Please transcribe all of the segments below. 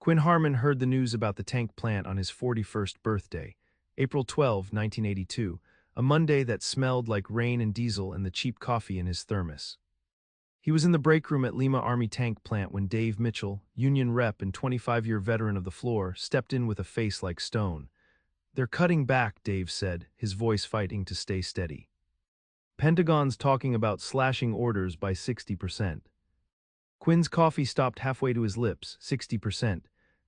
Quinn Harmon heard the news about the tank plant on his 41st birthday, April 12, 1982, a Monday that smelled like rain and diesel and the cheap coffee in his thermos. He was in the break room at Lima Army Tank Plant when Dave Mitchell, union rep and 25-year veteran of the floor, stepped in with a face like stone. "They're cutting back," Dave said, his voice fighting to stay steady. "Pentagon's talking about slashing orders by 60%. Quinn's coffee stopped halfway to his lips. 60%.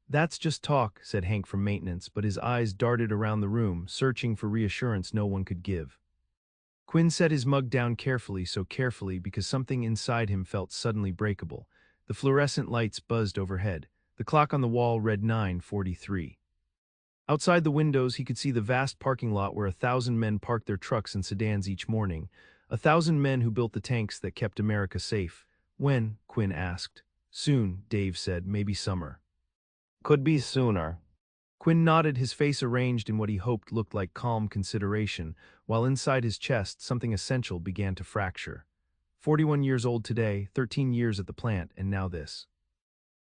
"That's just talk," said Hank from maintenance, but his eyes darted around the room, searching for reassurance no one could give. Quinn set his mug down carefully, so carefully because something inside him felt suddenly breakable. The fluorescent lights buzzed overhead. The clock on the wall read 9:43. Outside the windows, he could see the vast parking lot where 1,000 men parked their trucks and sedans each morning. 1,000 men who built the tanks that kept America safe. "When?" Quinn asked. "Soon," Dave said, "maybe summer." Could be sooner. Quinn nodded, his face arranged in what he hoped looked like calm consideration, while inside his chest something essential began to fracture. 41 years old today, 13 years at the plant, and now this.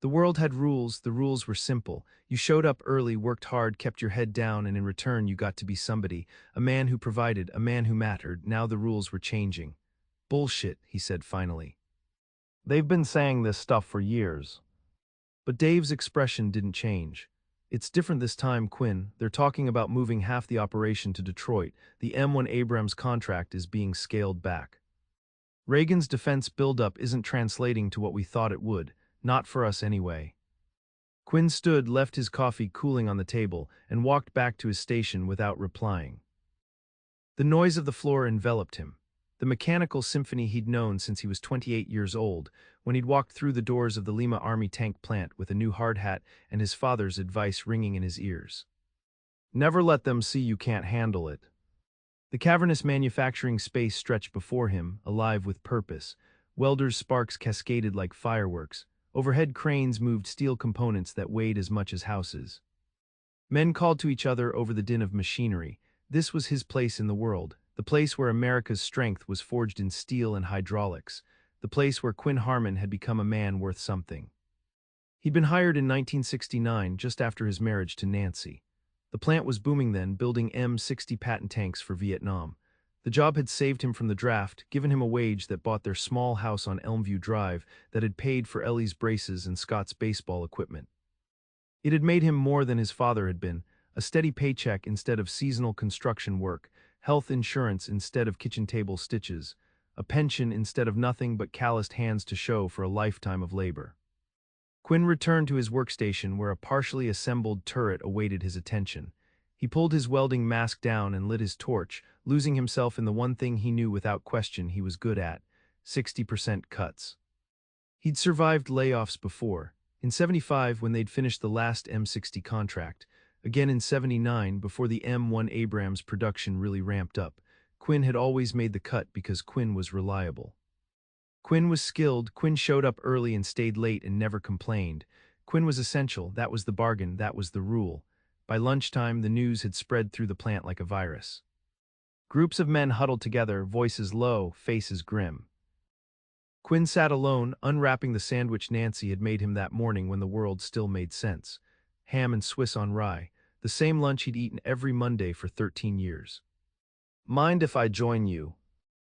The world had rules. The rules were simple. You showed up early, worked hard, kept your head down, and in return you got to be somebody, a man who provided, a man who mattered. Now the rules were changing. "Bullshit," he said finally. They've been saying this stuff for years. But Dave's expression didn't change. "It's different this time, Quinn. They're talking about moving half the operation to Detroit. The M1 Abrams contract is being scaled back. Reagan's defense buildup isn't translating to what we thought it would, not for us anyway." Quinn stood, left his coffee cooling on the table, and walked back to his station without replying. The noise of the floor enveloped him. The mechanical symphony he'd known since he was 28 years old, when he'd walked through the doors of the Lima Army Tank Plant with a new hard hat and his father's advice ringing in his ears. "Never let them see you can't handle it." The cavernous manufacturing space stretched before him, alive with purpose. Welders' sparks cascaded like fireworks. Overhead cranes moved steel components that weighed as much as houses. Men called to each other over the din of machinery. This was his place in the world, the place where America's strength was forged in steel and hydraulics, the place where Quinn Harmon had become a man worth something. He'd been hired in 1969, just after his marriage to Nancy. The plant was booming then, building M60 Patton tanks for Vietnam. The job had saved him from the draft, given him a wage that bought their small house on Elmview Drive, that had paid for Ellie's braces and Scott's baseball equipment. It had made him more than his father had been, a steady paycheck instead of seasonal construction work, health insurance instead of kitchen table stitches, a pension instead of nothing but calloused hands to show for a lifetime of labor. Quinn returned to his workstation where a partially assembled turret awaited his attention. He pulled his welding mask down and lit his torch, losing himself in the one thing he knew without question he was good at: 60% cuts. He'd survived layoffs before, in '75 when they'd finished the last M60 contract, again in '79 before the M1 Abrams production really ramped up. Quinn had always made the cut because Quinn was reliable. Quinn was skilled. Quinn showed up early and stayed late and never complained. Quinn was essential. That was the bargain. That was the rule. By lunchtime, the news had spread through the plant like a virus. Groups of men huddled together, voices low, faces grim. Quinn sat alone, unwrapping the sandwich Nancy had made him that morning when the world still made sense. Ham and Swiss on rye, the same lunch he'd eaten every Monday for 13 years. "Mind if I join you?"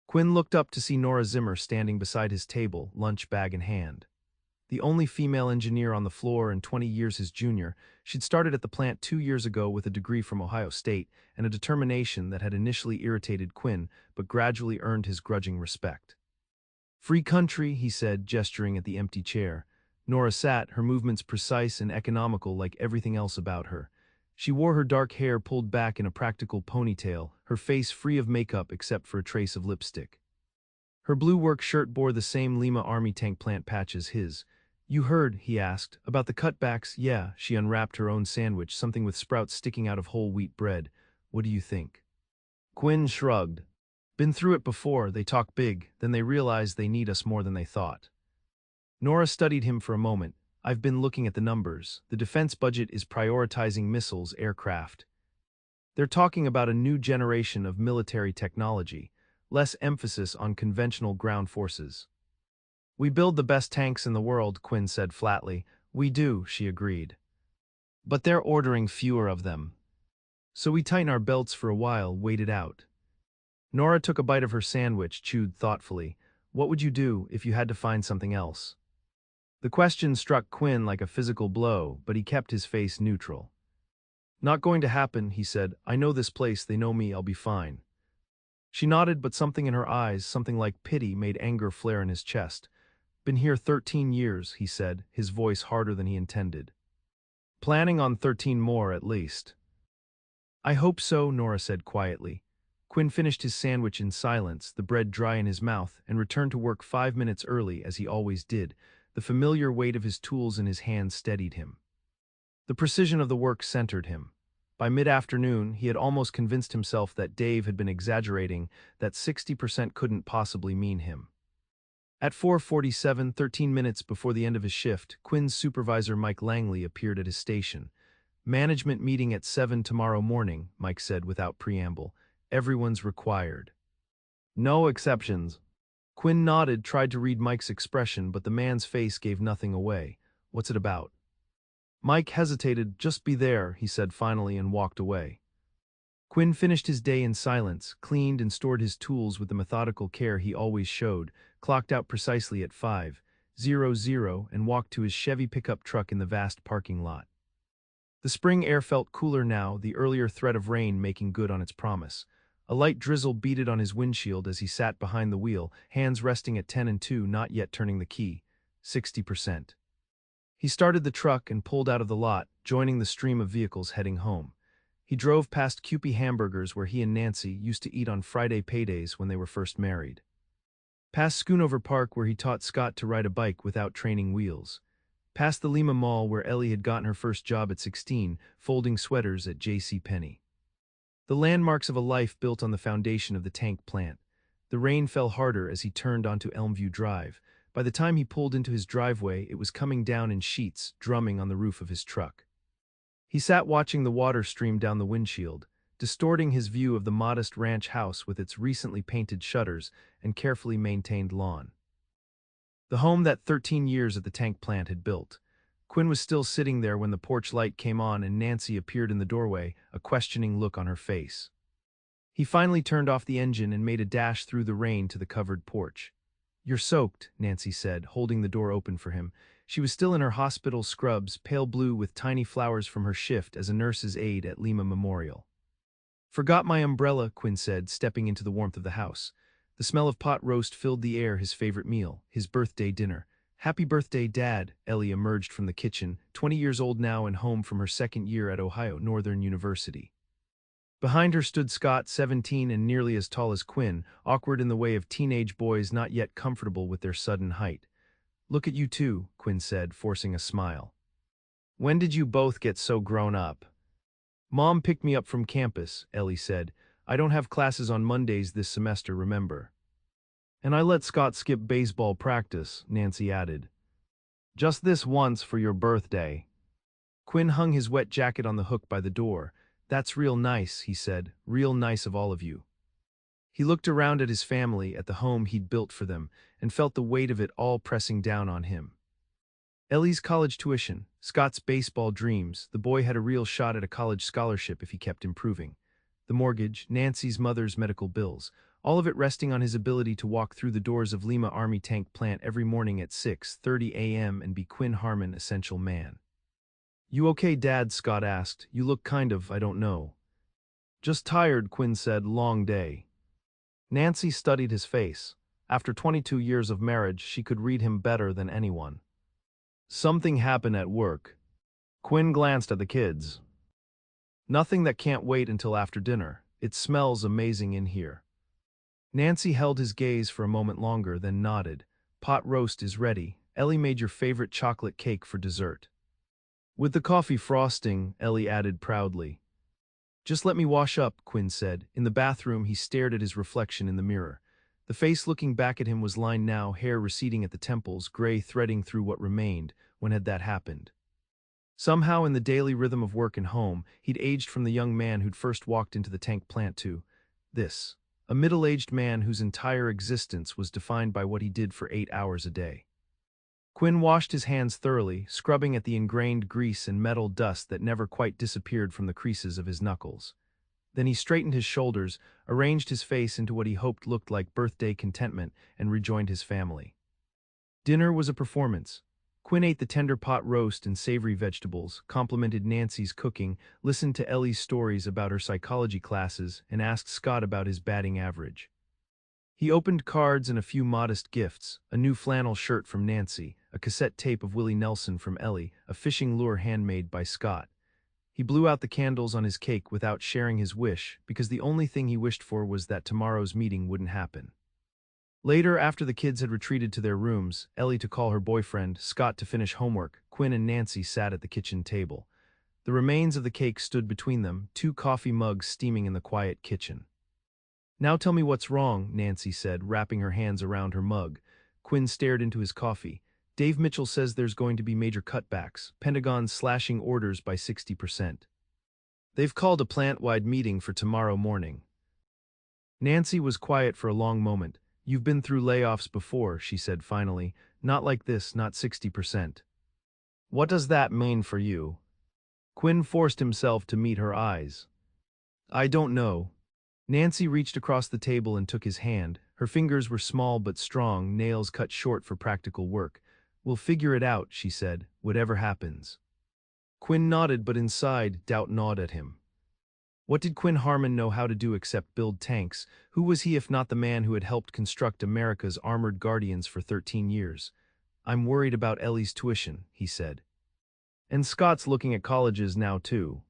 Quinn looked up to see Nora Zimmer standing beside his table, lunch bag in hand. The only female engineer on the floor and 20 years his junior, she'd started at the plant 2 years ago with a degree from Ohio State and a determination that had initially irritated Quinn but gradually earned his grudging respect. "Free country," he said, gesturing at the empty chair. Nora sat, her movements precise and economical like everything else about her. She wore her dark hair pulled back in a practical ponytail, her face free of makeup except for a trace of lipstick. Her blue work shirt bore the same Lima Army Tank Plant patch as his. "You heard," he asked, "about the cutbacks?" "Yeah." She unwrapped her own sandwich, something with sprouts sticking out of whole wheat bread. "What do you think?" Quinn shrugged. "Been through it before. They talk big, then they realize they need us more than they thought." Nora studied him for a moment. "I've been looking at the numbers. The defense budget is prioritizing missiles, aircraft. They're talking about a new generation of military technology, less emphasis on conventional ground forces." "We build the best tanks in the world," Quinn said flatly. We do, she agreed. But they're ordering fewer of them. So we tighten our belts for a while, wait it out. Nora took a bite of her sandwich, chewed thoughtfully. What would you do if you had to find something else? The question struck Quinn like a physical blow, but he kept his face neutral. Not going to happen, he said. I know this place, they know me, I'll be fine. She nodded, but something in her eyes, something like pity, made anger flare in his chest. Been here 13 years, he said, his voice harder than he intended. Planning on 13 more, at least. I hope so, Nora said quietly. Quinn finished his sandwich in silence, the bread dry in his mouth, and returned to work 5 minutes early, as he always did. The familiar weight of his tools in his hands steadied him. The precision of the work centered him. By mid-afternoon, he had almost convinced himself that Dave had been exaggerating, that 60% couldn't possibly mean him. At 4:47, 13 minutes before the end of his shift, Quinn's supervisor Mike Langley appeared at his station. Management meeting at 7 tomorrow morning, Mike said without preamble. Everyone's required. No exceptions. Quinn nodded, tried to read Mike's expression, but the man's face gave nothing away. What's it about? Mike hesitated. Just be there, he said finally, and walked away. Quinn finished his day in silence, cleaned and stored his tools with the methodical care he always showed, clocked out precisely at 5:00, and walked to his Chevy pickup truck in the vast parking lot. The spring air felt cooler now, the earlier threat of rain making good on its promise. A light drizzle beaded on his windshield as he sat behind the wheel, hands resting at 10 and 2, not yet turning the key. 60%. He started the truck and pulled out of the lot, joining the stream of vehicles heading home. He drove past Kewpie Hamburgers, where he and Nancy used to eat on Friday paydays when they were first married. Past Schoonover Park, where he taught Scott to ride a bike without training wheels. Past the Lima Mall, where Ellie had gotten her first job at 16, folding sweaters at JCPenney. The landmarks of a life built on the foundation of the tank plant. The rain fell harder as he turned onto Elmview Drive. By the time he pulled into his driveway, it was coming down in sheets, drumming on the roof of his truck. He sat watching the water stream down the windshield, distorting his view of the modest ranch house with its recently painted shutters and carefully maintained lawn. The home that 13 years at the tank plant had built. Quinn was still sitting there when the porch light came on and Nancy appeared in the doorway, a questioning look on her face. He finally turned off the engine and made a dash through the rain to the covered porch. You're soaked, Nancy said, holding the door open for him. She was still in her hospital scrubs, pale blue with tiny flowers from her shift as a nurse's aide at Lima Memorial. Forgot my umbrella, Quinn said, stepping into the warmth of the house. The smell of pot roast filled the air, his favorite meal, his birthday dinner. Happy birthday, Dad, Ellie emerged from the kitchen, 20 years old now and home from her second year at Ohio Northern University. Behind her stood Scott, 17 and nearly as tall as Quinn, awkward in the way of teenage boys not yet comfortable with their sudden height. Look at you two, Quinn said, forcing a smile. When did you both get so grown up? Mom picked me up from campus, Ellie said. I don't have classes on Mondays this semester, remember. And I let Scott skip baseball practice, Nancy added. Just this once for your birthday. Quinn hung his wet jacket on the hook by the door. That's real nice, he said, real nice of all of you. He looked around at his family, at the home he'd built for them, and felt the weight of it all pressing down on him. Ellie's college tuition, Scott's baseball dreams, the boy had a real shot at a college scholarship if he kept improving. The mortgage, Nancy's mother's medical bills, all of it resting on his ability to walk through the doors of Lima Army Tank Plant every morning at 6:30 a.m. and be Quinn Harmon, essential man. You okay, Dad? Scott asked. You look kind of, I don't know. Just tired, Quinn said, long day. Nancy studied his face. After 22 years of marriage, she could read him better than anyone. Something happened at work. Quinn glanced at the kids. Nothing that can't wait until after dinner. It smells amazing in here. Nancy held his gaze for a moment longer, then nodded. Pot roast is ready. Ellie made your favorite chocolate cake for dessert. With the coffee frosting, Ellie added proudly. Just let me wash up, Quinn said. In the bathroom, he stared at his reflection in the mirror. The face looking back at him was lined now, hair receding at the temples, gray threading through what remained. When had that happened? Somehow in the daily rhythm of work and home, he'd aged from the young man who'd first walked into the tank plant to this, a middle-aged man whose entire existence was defined by what he did for 8 hours a day. Quinn washed his hands thoroughly, scrubbing at the ingrained grease and metal dust that never quite disappeared from the creases of his knuckles. Then he straightened his shoulders, arranged his face into what he hoped looked like birthday contentment, and rejoined his family. Dinner was a performance. Quinn ate the tender pot roast and savory vegetables, complimented Nancy's cooking, listened to Ellie's stories about her psychology classes, and asked Scott about his batting average. He opened cards and a few modest gifts, a new flannel shirt from Nancy, a cassette tape of Willie Nelson from Ellie, a fishing lure handmade by Scott. He blew out the candles on his cake without sharing his wish, because the only thing he wished for was that tomorrow's meeting wouldn't happen. Later, after the kids had retreated to their rooms, Ellie to call her boyfriend, Scott to finish homework, Quinn and Nancy sat at the kitchen table. The remains of the cake stood between them, 2 coffee mugs steaming in the quiet kitchen. "Now tell me what's wrong," Nancy said, wrapping her hands around her mug. Quinn stared into his coffee. "Dave Mitchell says there's going to be major cutbacks, Pentagon slashing orders by 60%. They've called a plant-wide meeting for tomorrow morning." Nancy was quiet for a long moment. "You've been through layoffs before," she said finally. "Not like this, not 60%. "What does that mean for you?" Quinn forced himself to meet her eyes. "I don't know." Nancy reached across the table and took his hand. Her fingers were small but strong, nails cut short for practical work. "We'll figure it out," she said, "whatever happens." Quinn nodded, but inside, doubt gnawed at him. What did Quinn Harmon know how to do except build tanks? Who was he if not the man who had helped construct America's armored guardians for 13 years? "I'm worried about Ellie's tuition," he said. "And Scott's looking at colleges now too."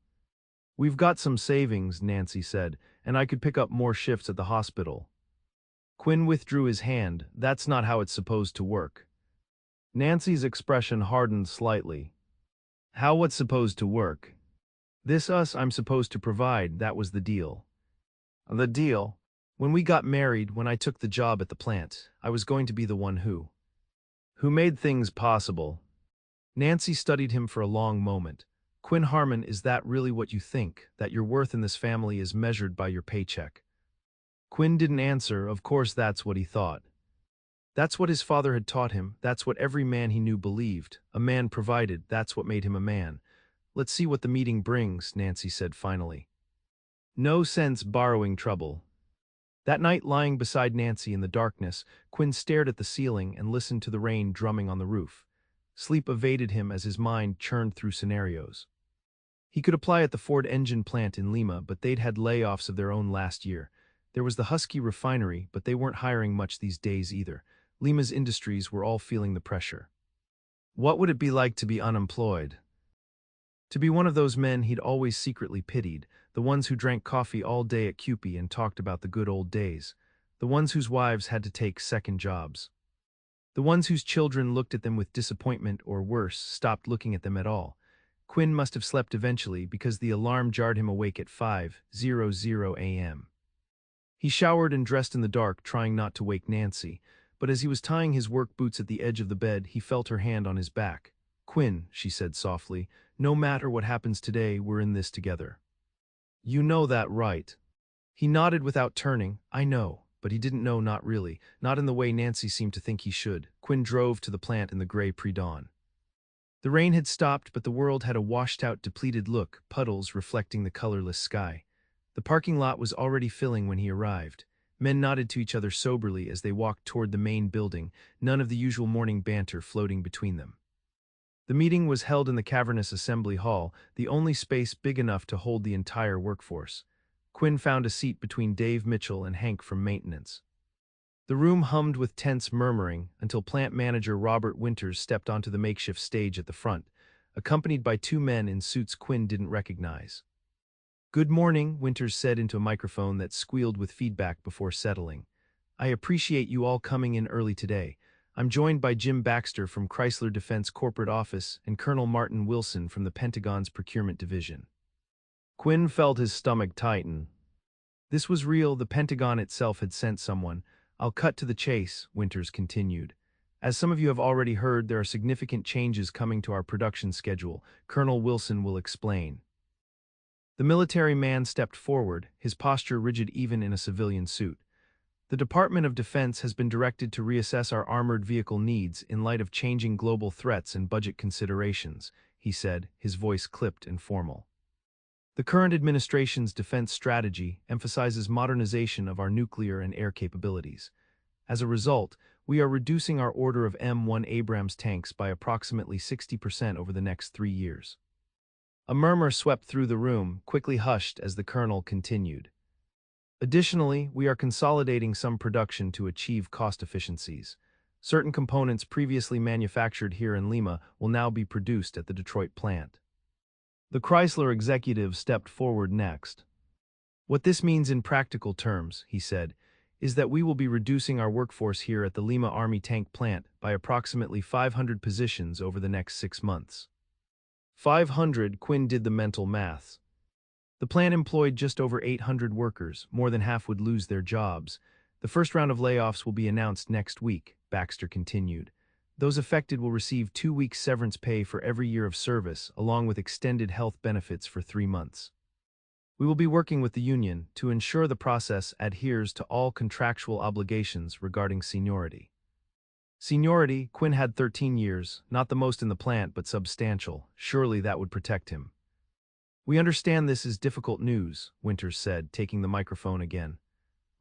"We've got some savings," Nancy said, "and I could pick up more shifts at the hospital." Quinn withdrew his hand. "That's not how it's supposed to work." Nancy's expression hardened slightly. "How what's supposed to work?" "This us I'm supposed to provide, that was the deal." "The deal?" "When we got married, when I took the job at the plant, I was going to be the one who made things possible." Nancy studied him for a long moment. "Quinn Harmon, is that really what you think, that your worth in this family is measured by your paycheck?" Quinn didn't answer. Of course that's what he thought. That's what his father had taught him, that's what every man he knew believed. A man provided, that's what made him a man. "Let's see what the meeting brings," Nancy said finally. "No sense borrowing trouble." That night, lying beside Nancy in the darkness, Quinn stared at the ceiling and listened to the rain drumming on the roof. Sleep evaded him as his mind churned through scenarios. He could apply at the Ford engine plant in Lima, but they'd had layoffs of their own last year. There was the Husky refinery, but they weren't hiring much these days either. Lima's industries were all feeling the pressure. What would it be like to be unemployed? To be one of those men he'd always secretly pitied, the ones who drank coffee all day at Cupid and talked about the good old days, the ones whose wives had to take second jobs, the ones whose children looked at them with disappointment or worse, stopped looking at them at all. Quinn must have slept eventually because the alarm jarred him awake at 5:00 a.m. He showered and dressed in the dark, trying not to wake Nancy, but as he was tying his work boots at the edge of the bed, he felt her hand on his back. "Quinn," she said softly, "no matter what happens today, we're in this together." "You know that, right?" He nodded without turning. "I know," but he didn't know, not really, not in the way Nancy seemed to think he should. Quinn drove to the plant in the gray pre-dawn. The rain had stopped, but the world had a washed-out, depleted look, puddles reflecting the colorless sky. The parking lot was already filling when he arrived. Men nodded to each other soberly as they walked toward the main building, none of the usual morning banter floating between them. The meeting was held in the cavernous assembly hall, the only space big enough to hold the entire workforce. Quinn found a seat between Dave Mitchell and Hank from maintenance. The room hummed with tense murmuring until plant manager Robert Winters stepped onto the makeshift stage at the front, accompanied by 2 men in suits Quinn didn't recognize. "Good morning," Winters said into a microphone that squealed with feedback before settling. "I appreciate you all coming in early today. I'm joined by Jim Baxter from Chrysler Defense Corporate Office and Colonel Martin Wilson from the Pentagon's Procurement Division." Quinn felt his stomach tighten. This was real, the Pentagon itself had sent someone. "I'll cut to the chase," Winters continued. "As some of you have already heard, there are significant changes coming to our production schedule. Colonel Wilson will explain." The military man stepped forward, his posture rigid even in a civilian suit. The Department of Defense has been directed to reassess our armored vehicle needs in light of changing global threats and budget considerations, he said, his voice clipped and formal. The current administration's defense strategy emphasizes modernization of our nuclear and air capabilities. As a result, we are reducing our order of M1 Abrams tanks by approximately 60% over the next 3 years. A murmur swept through the room, quickly hushed as the colonel continued. Additionally, we are consolidating some production to achieve cost efficiencies. Certain components previously manufactured here in Lima will now be produced at the Detroit plant. The Chrysler executive stepped forward next. What this means in practical terms, he said, is that we will be reducing our workforce here at the Lima Army Tank Plant by approximately 500 positions over the next 6 months. 500, Quinn did the mental maths. The plant employed just over 800 workers, more than half would lose their jobs. The first round of layoffs will be announced next week, Baxter continued. Those affected will receive 2 weeks severance pay for every year of service, along with extended health benefits for 3 months. We will be working with the union to ensure the process adheres to all contractual obligations regarding seniority. Seniority, Quinn had 13 years, not the most in the plant but substantial. Surely that would protect him. We understand this is difficult news, Winters said, taking the microphone again.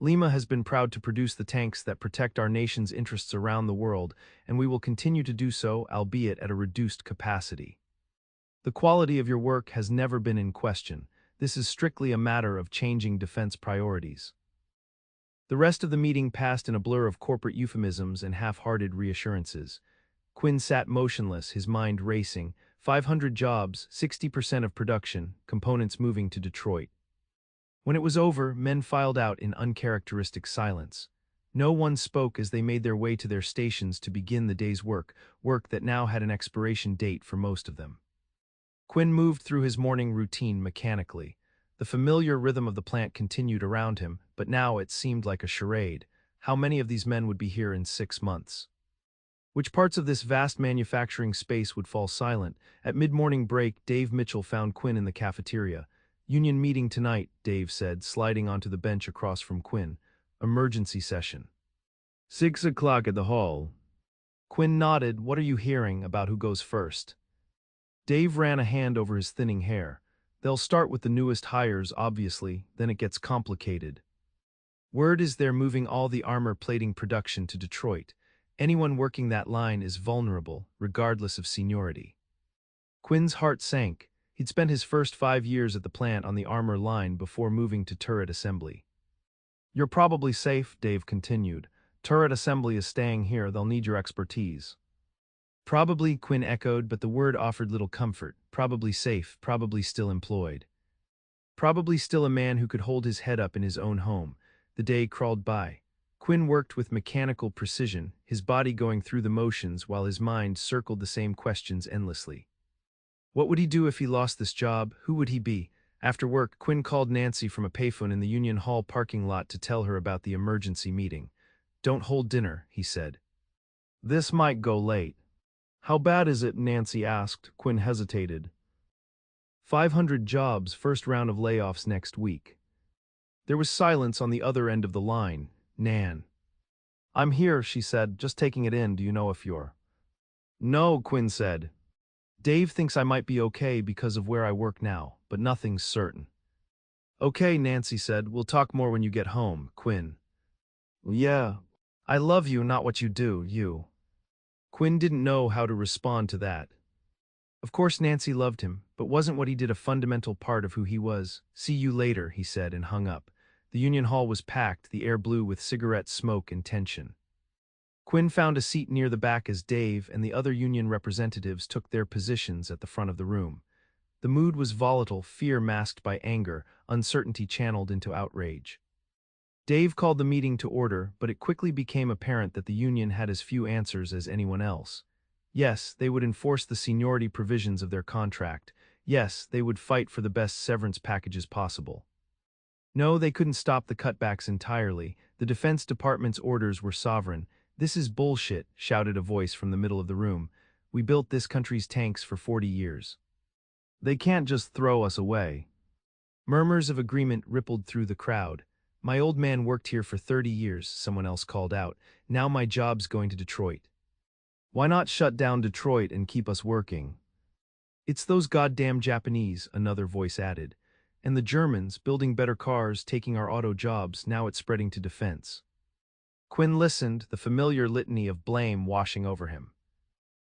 Lima has been proud to produce the tanks that protect our nation's interests around the world, and we will continue to do so, albeit at a reduced capacity. The quality of your work has never been in question. This is strictly a matter of changing defense priorities. The rest of the meeting passed in a blur of corporate euphemisms and half-hearted reassurances. Quinn sat motionless, his mind racing. 500 jobs, 60% of production, components moving to Detroit. When it was over, men filed out in uncharacteristic silence. No one spoke as they made their way to their stations to begin the day's work that now had an expiration date for most of them. Quinn moved through his morning routine mechanically. The familiar rhythm of the plant continued around him, but now it seemed like a charade. How many of these men would be here in 6 months? Which parts of this vast manufacturing space would fall silent? At mid-morning break, Dave Mitchell found Quinn in the cafeteria. Union meeting tonight, Dave said, sliding onto the bench across from Quinn. Emergency session. 6 o'clock at the hall. Quinn nodded. What are you hearing about who goes first? Dave ran a hand over his thinning hair. They'll start with the newest hires, obviously, then it gets complicated. Word is they're moving all the armor plating production to Detroit. Anyone working that line is vulnerable, regardless of seniority. Quinn's heart sank. He'd spent his first 5 years at the plant on the armor line before moving to turret assembly. You're probably safe, Dave continued. Turret assembly is staying here, they'll need your expertise. Probably, Quinn echoed, but the word offered little comfort. Probably safe, probably still employed. Probably still a man who could hold his head up in his own home. The day crawled by. Quinn worked with mechanical precision, his body going through the motions while his mind circled the same questions endlessly. What would he do if he lost this job? Who would he be? After work, Quinn called Nancy from a payphone in the Union Hall parking lot to tell her about the emergency meeting. Don't hold dinner, he said. This might go late. How bad is it? Nancy asked. Quinn hesitated. 500 jobs, first round of layoffs next week. There was silence on the other end of the line. Nan. I'm here, she said, just taking it in. Do you know if you're... No, Quinn said. Dave thinks I might be okay because of where I work now, but nothing's certain. Okay, Nancy said, we'll talk more when you get home, Quinn. Yeah. I love you, not what you do, you. Quinn didn't know how to respond to that. Of course Nancy loved him, but wasn't what he did a fundamental part of who he was? See you later, he said and hung up. The Union Hall was packed, the air blue with cigarette smoke and tension. Quinn found a seat near the back as Dave and the other union representatives took their positions at the front of the room. The mood was volatile, fear masked by anger, uncertainty channeled into outrage. Dave called the meeting to order, but it quickly became apparent that the union had as few answers as anyone else. Yes, they would enforce the seniority provisions of their contract. Yes, they would fight for the best severance packages possible. No, they couldn't stop the cutbacks entirely. The Defense Department's orders were sovereign. This is bullshit, shouted a voice from the middle of the room. We built this country's tanks for 40 years. They can't just throw us away. Murmurs of agreement rippled through the crowd. My old man worked here for 30 years, someone else called out. Now my job's going to Detroit. Why not shut down Detroit and keep us working? It's those goddamn Japanese, another voice added. And the Germans, building better cars, taking our auto jobs, now it's spreading to defense. Quinn listened, the familiar litany of blame washing over him.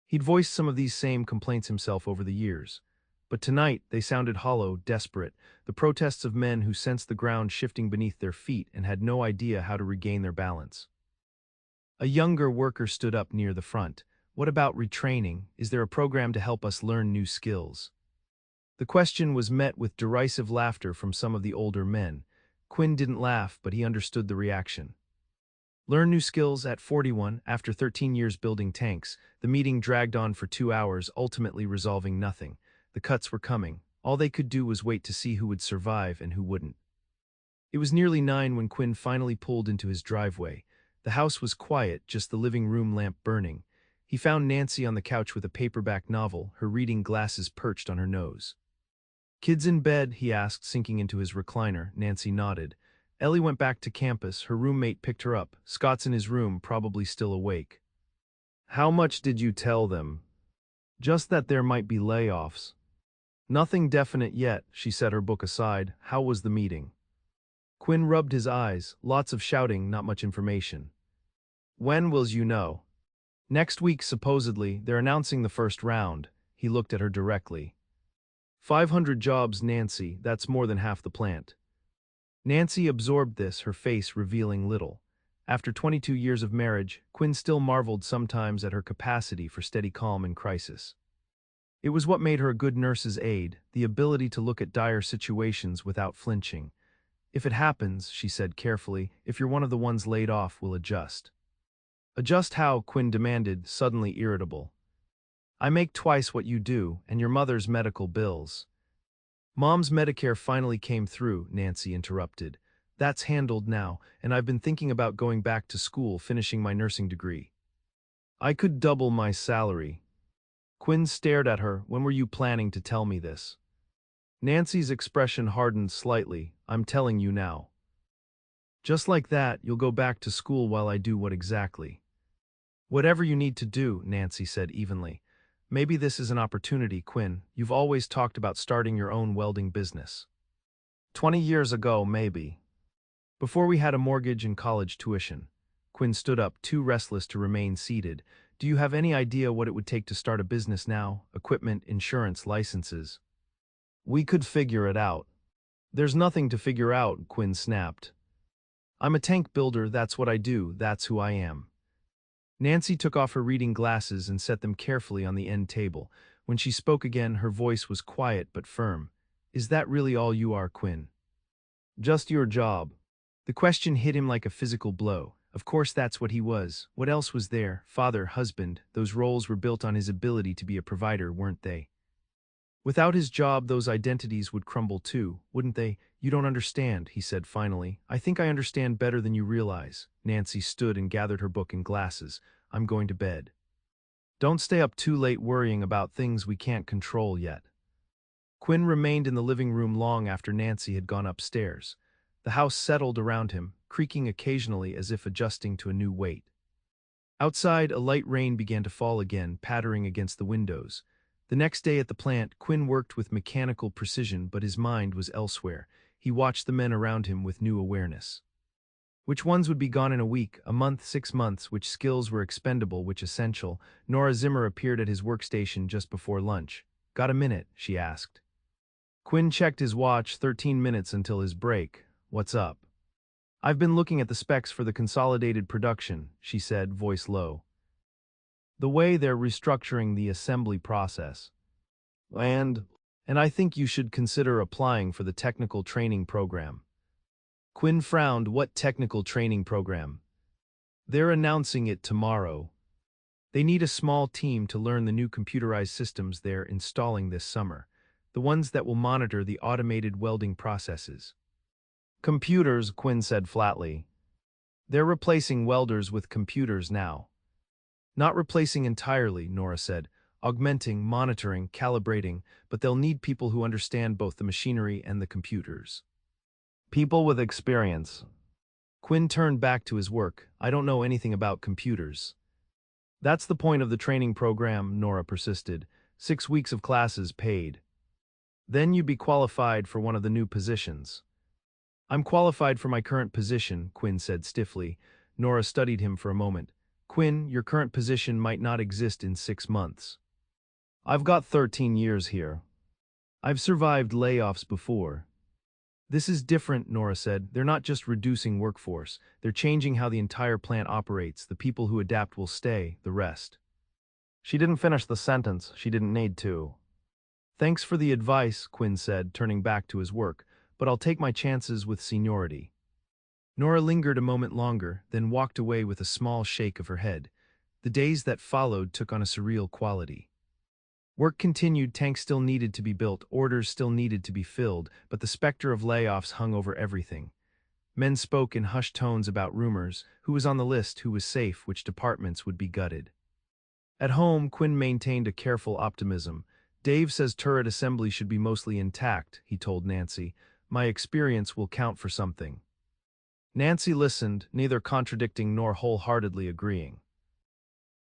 He'd voiced some of these same complaints himself over the years. But tonight, they sounded hollow, desperate, the protests of men who sensed the ground shifting beneath their feet and had no idea how to regain their balance. A younger worker stood up near the front. What about retraining? Is there a program to help us learn new skills? The question was met with derisive laughter from some of the older men. Quinn didn't laugh, but he understood the reaction. Learn new skills at 41, after 13 years building tanks. The meeting dragged on for 2 hours, ultimately resolving nothing. The cuts were coming. All they could do was wait to see who would survive and who wouldn't. It was nearly 9 when Quinn finally pulled into his driveway. The house was quiet, just the living room lamp burning. He found Nancy on the couch with a paperback novel, her reading glasses perched on her nose. "Kids in bed?" he asked, sinking into his recliner. Nancy nodded. Ellie went back to campus. Her roommate picked her up. Scott's in his room, probably still awake. "How much did you tell them?" "Just that there might be layoffs." "Nothing definite yet," she set her book aside. "How was the meeting?" Quinn rubbed his eyes. Lots of shouting, not much information. "When will you know?" "Next week, supposedly. They're announcing the first round." He looked at her directly. 500 jobs, Nancy. That's more than half the plant. Nancy absorbed this, her face revealing little. After 22 years of marriage, Quinn still marveled sometimes at her capacity for steady calm in crisis. It was what made her a good nurse's aide, the ability to look at dire situations without flinching. "If it happens," she said carefully, "if you're one of the ones laid off, we'll adjust." "Adjust how?" Quinn demanded, suddenly irritable. "I make twice what you do, and your mother's medical bills." "Mom's Medicare finally came through," Nancy interrupted. "That's handled now, and I've been thinking about going back to school, finishing my nursing degree. I could double my salary." Quinn stared at her. "When were you planning to tell me this?" Nancy's expression hardened slightly. "I'm telling you now." "Just like that, you'll go back to school while I do what exactly?" "Whatever you need to do," Nancy said evenly. "Maybe this is an opportunity, Quinn. You've always talked about starting your own welding business." 20 years ago, maybe. Before we had a mortgage and college tuition." Quinn stood up, too restless to remain seated. "Do you have any idea what it would take to start a business now? Equipment, insurance, licenses?" "We could figure it out." "There's nothing to figure out," Quinn snapped. "I'm a tank builder, that's what I do, that's who I am." Nancy took off her reading glasses and set them carefully on the end table. When she spoke again, her voice was quiet but firm. "Is that really all you are, Quinn?" "Just your job." The question hit him like a physical blow. Of course that's what he was. What else was there? Father, husband. Those roles were built on his ability to be a provider, weren't they? Without his job, those identities would crumble too, wouldn't they? "You don't understand," he said finally. "I think I understand better than you realize." Nancy stood and gathered her book and glasses. "I'm going to bed." "Don't stay up too late worrying about things we can't control yet." Quinn remained in the living room long after Nancy had gone upstairs. The house settled around him, creaking occasionally as if adjusting to a new weight. Outside, a light rain began to fall again, pattering against the windows. The next day at the plant, Quinn worked with mechanical precision, but his mind was elsewhere. He watched the men around him with new awareness. Which ones would be gone in a week, a month, 6 months, which skills were expendable, which essential? Nora Zimmer appeared at his workstation just before lunch. "Got a minute?" she asked. Quinn checked his watch, 13 minutes until his break. "What's up?" "I've been looking at the specs for the consolidated production," she said, voice low. "The way they're restructuring the assembly process. And I think you should consider applying for the technical training program." Quinn frowned. "What technical training program?" "They're announcing it tomorrow. They need a small team to learn the new computerized systems they're installing this summer, the ones that will monitor the automated welding processes." "Computers," Quinn said flatly. "They're replacing welders with computers now." "Not replacing entirely," Nora said. "Augmenting, monitoring, calibrating, but they'll need people who understand both the machinery and the computers." "People with experience." Quinn turned back to his work. I don't know anything about computers. That's the point of the training program, Nora persisted. 6 weeks of classes paid. Then you'd be qualified for one of the new positions. I'm qualified for my current position, Quinn said stiffly. Nora studied him for a moment. Quinn, your current position might not exist in 6 months. I've got 13 years here. I've survived layoffs before. This is different, Nora said. They're not just reducing workforce. They're changing how the entire plant operates. The people who adapt will stay, the rest. She didn't finish the sentence. She didn't need to. Thanks for the advice, Quinn said, turning back to his work, but I'll take my chances with seniority. Nora lingered a moment longer, then walked away with a small shake of her head. The days that followed took on a surreal quality. Work continued, tanks still needed to be built, orders still needed to be filled, but the specter of layoffs hung over everything. Men spoke in hushed tones about rumors, who was on the list, who was safe, which departments would be gutted. At home, Quinn maintained a careful optimism. Dave says turret assembly should be mostly intact, he told Nancy. My experience will count for something. Nancy listened, neither contradicting nor wholeheartedly agreeing.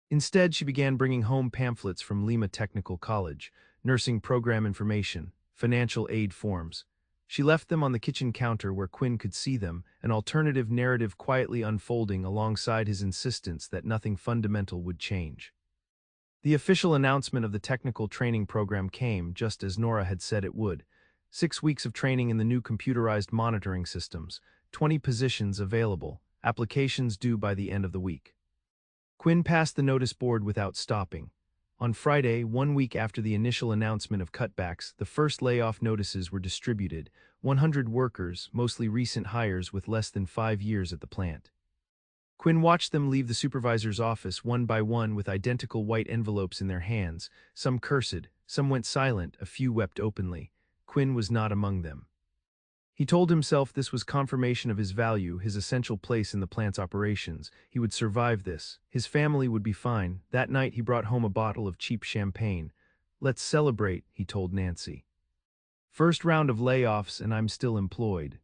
Instead, she began bringing home pamphlets from Lima Technical College, nursing program information, financial aid forms. She left them on the kitchen counter where Quinn could see them, an alternative narrative quietly unfolding alongside his insistence that nothing fundamental would change. The official announcement of the technical training program came just as Nora had said it would. 6 weeks of training in the new computerized monitoring systems, 20 positions available, applications due by the end of the week. Quinn passed the notice board without stopping. On Friday, 1 week after the initial announcement of cutbacks, the first layoff notices were distributed. 100 workers, mostly recent hires with less than 5 years at the plant. Quinn watched them leave the supervisor's office one by one with identical white envelopes in their hands. Some cursed, some went silent, a few wept openly. Quinn was not among them. He told himself this was confirmation of his value, his essential place in the plant's operations. He would survive this. His family would be fine. That night he brought home a bottle of cheap champagne. Let's celebrate, he told Nancy. First round of layoffs and I'm still employed.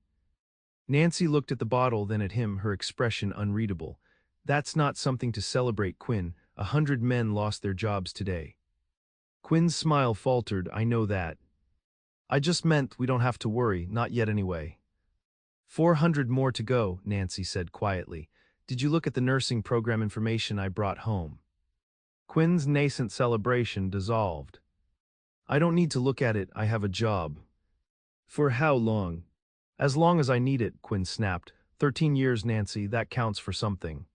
Nancy looked at the bottle, then at him, her expression unreadable. That's not something to celebrate, Quinn. 100 men lost their jobs today. Quinn's smile faltered. I know that. I just meant we don't have to worry, not yet anyway. 400 more to go, Nancy said quietly. Did you look at the nursing program information I brought home? Quinn's nascent celebration dissolved. I don't need to look at it, I have a job. For how long? As long as I need it, Quinn snapped. 13 years, Nancy, that counts for something.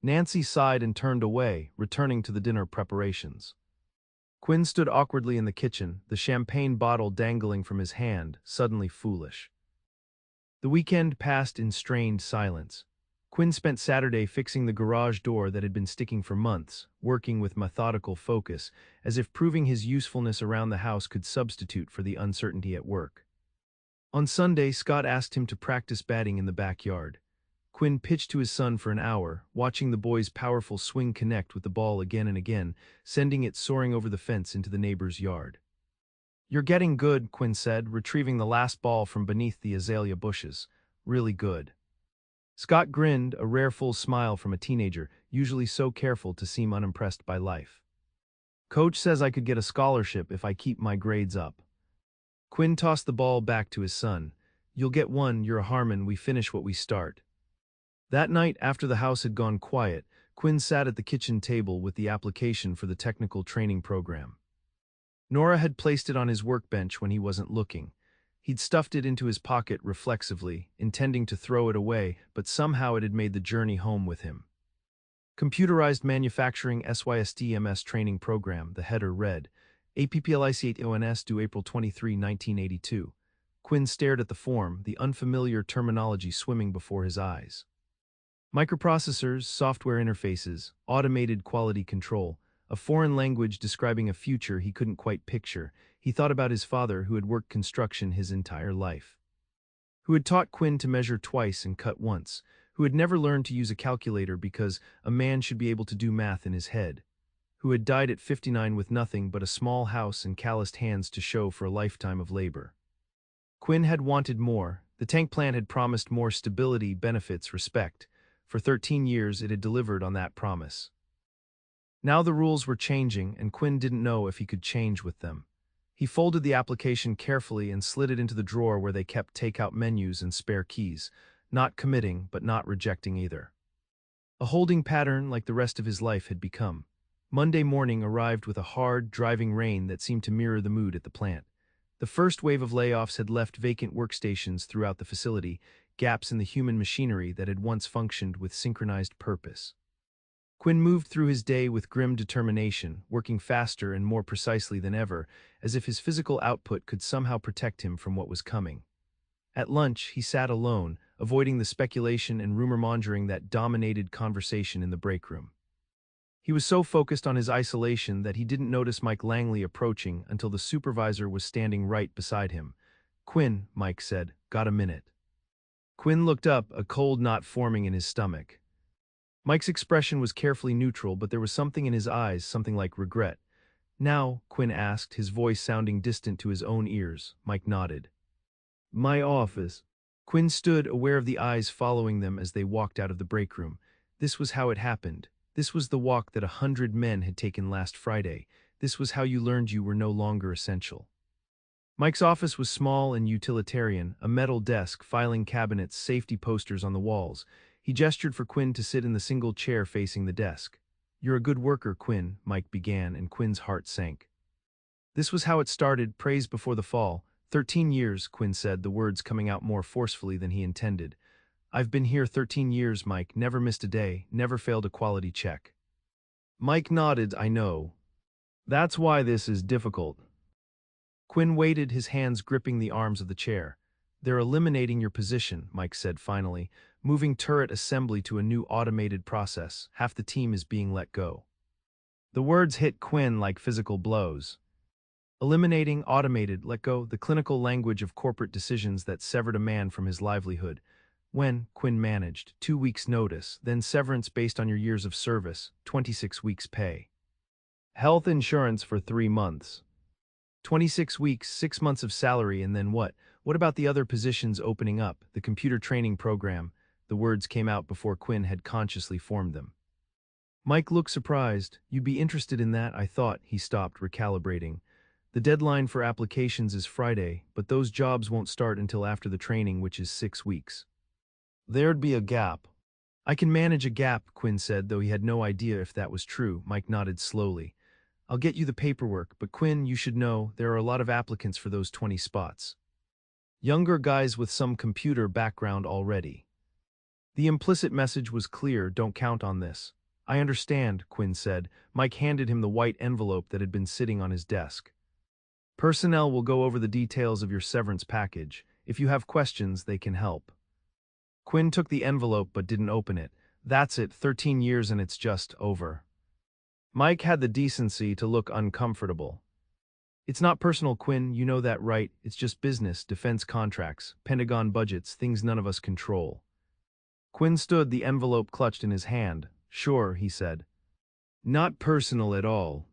Nancy sighed and turned away, returning to the dinner preparations. Quinn stood awkwardly in the kitchen, the champagne bottle dangling from his hand, suddenly foolish. The weekend passed in strained silence. Quinn spent Saturday fixing the garage door that had been sticking for months, working with methodical focus, as if proving his usefulness around the house could substitute for the uncertainty at work. On Sunday, Scott asked him to practice batting in the backyard. Quinn pitched to his son for an hour, watching the boy's powerful swing connect with the ball again and again, sending it soaring over the fence into the neighbor's yard. You're getting good, Quinn said, retrieving the last ball from beneath the azalea bushes. Really good. Scott grinned, a rare full smile from a teenager, usually so careful to seem unimpressed by life. Coach says I could get a scholarship if I keep my grades up. Quinn tossed the ball back to his son. You'll get one, you're a Harmon, we finish what we start. That night, after the house had gone quiet, Quinn sat at the kitchen table with the application for the technical training program. Nora had placed it on his workbench when he wasn't looking. He'd stuffed it into his pocket reflexively, intending to throw it away, but somehow it had made the journey home with him. Computerized Manufacturing SYSTMS Training Program, the header read, APPLIC8ONS due April 23, 1982. Quinn stared at the form, the unfamiliar terminology swimming before his eyes. Microprocessors, software interfaces, automated quality control, a foreign language describing a future he couldn't quite picture. He thought about his father, who had worked construction his entire life, who had taught Quinn to measure twice and cut once, who had never learned to use a calculator because a man should be able to do math in his head, who had died at 59 with nothing but a small house and calloused hands to show for a lifetime of labor. Quinn had wanted more, The tank plant had promised more stability, benefits, respect. For 13 years, it had delivered on that promise. Now the rules were changing, and Quinn didn't know if he could change with them. He folded the application carefully and slid it into the drawer where they kept takeout menus and spare keys, not committing but not rejecting either. A holding pattern like the rest of his life had become. Monday morning arrived with a hard, driving rain that seemed to mirror the mood at the plant. The first wave of layoffs had left vacant workstations throughout the facility, gaps in the human machinery that had once functioned with synchronized purpose. Quinn moved through his day with grim determination, working faster and more precisely than ever, as if his physical output could somehow protect him from what was coming. At lunch, he sat alone, avoiding the speculation and rumor-mongering that dominated conversation in the break room. He was so focused on his isolation that he didn't notice Mike Langley approaching until the supervisor was standing right beside him. "Quinn," Mike said, "got a minute?" Quinn looked up, a cold knot forming in his stomach. Mike's expression was carefully neutral, but there was something in his eyes, something like regret. "Now?" Quinn asked, his voice sounding distant to his own ears. Mike nodded. "My office." Quinn stood, aware of the eyes following them as they walked out of the break room. This was how it happened. This was the walk that 100 men had taken last Friday. This was how you learned you were no longer essential. Mike's office was small and utilitarian, a metal desk, filing cabinets, safety posters on the walls. He gestured for Quinn to sit in the single chair facing the desk. "You're a good worker, Quinn," Mike began, and Quinn's heart sank. This was how it started, praise before the fall. 13 years, Quinn said, the words coming out more forcefully than he intended. "I've been here 13 years, Mike, never missed a day, never failed a quality check." Mike nodded. "I know. That's why this is difficult." Quinn waited, his hands gripping the arms of the chair. "They're eliminating your position," Mike said finally, "moving turret assembly to a new automated process. Half the team is being let go." The words hit Quinn like physical blows. Eliminating, automated, let go, the clinical language of corporate decisions that severed a man from his livelihood. When, Quinn managed, 2 weeks' notice, then severance based on your years of service, 26 weeks' pay. Health insurance for 3 months. 26 weeks, 6 months of salary, and then what? What about the other positions opening up, the computer training program? The words came out before Quinn had consciously formed them. Mike looked surprised. "You'd be interested in that, I thought." He stopped, recalibrating. "The deadline for applications is Friday, but those jobs won't start until after the training, which is 6 weeks. There'd be a gap." "I can manage a gap," Quinn said, though he had no idea if that was true. Mike nodded slowly. "I'll get you the paperwork, but Quinn, you should know, there are a lot of applicants for those 20 spots. Younger guys with some computer background already." The implicit message was clear: don't count on this. "I understand," Quinn said. Mike handed him the white envelope that had been sitting on his desk. "Personnel will go over the details of your severance package. If you have questions, they can help." Quinn took the envelope but didn't open it. "That's it, 13 years and it's just over." Mike had the decency to look uncomfortable. "It's not personal, Quinn, you know that, right? It's just business, defense contracts, Pentagon budgets, things none of us control." Quinn stood, the envelope clutched in his hand. "Sure," he said. "Not personal at all."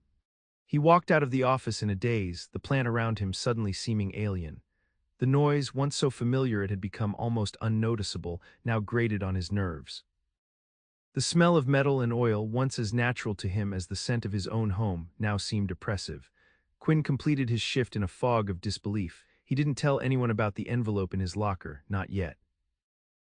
He walked out of the office in a daze, the plant around him suddenly seeming alien. The noise, once so familiar it had become almost unnoticeable, now grated on his nerves. The smell of metal and oil, once as natural to him as the scent of his own home, now seemed oppressive. Quinn completed his shift in a fog of disbelief. He didn't tell anyone about the envelope in his locker, not yet.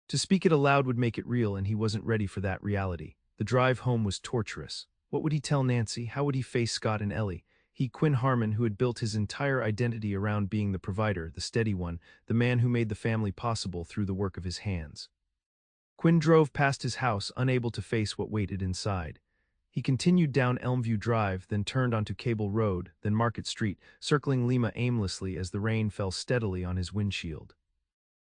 To speak it aloud would make it real, and he wasn't ready for that reality. The drive home was torturous. What would he tell Nancy? How would he face Scott and Ellie? He, Quinn Harmon, who had built his entire identity around being the provider, the steady one, the man who made the family possible through the work of his hands. Quinn drove past his house, unable to face what waited inside. He continued down Elmview Drive, then turned onto Cable Road, then Market Street, circling Lima aimlessly as the rain fell steadily on his windshield.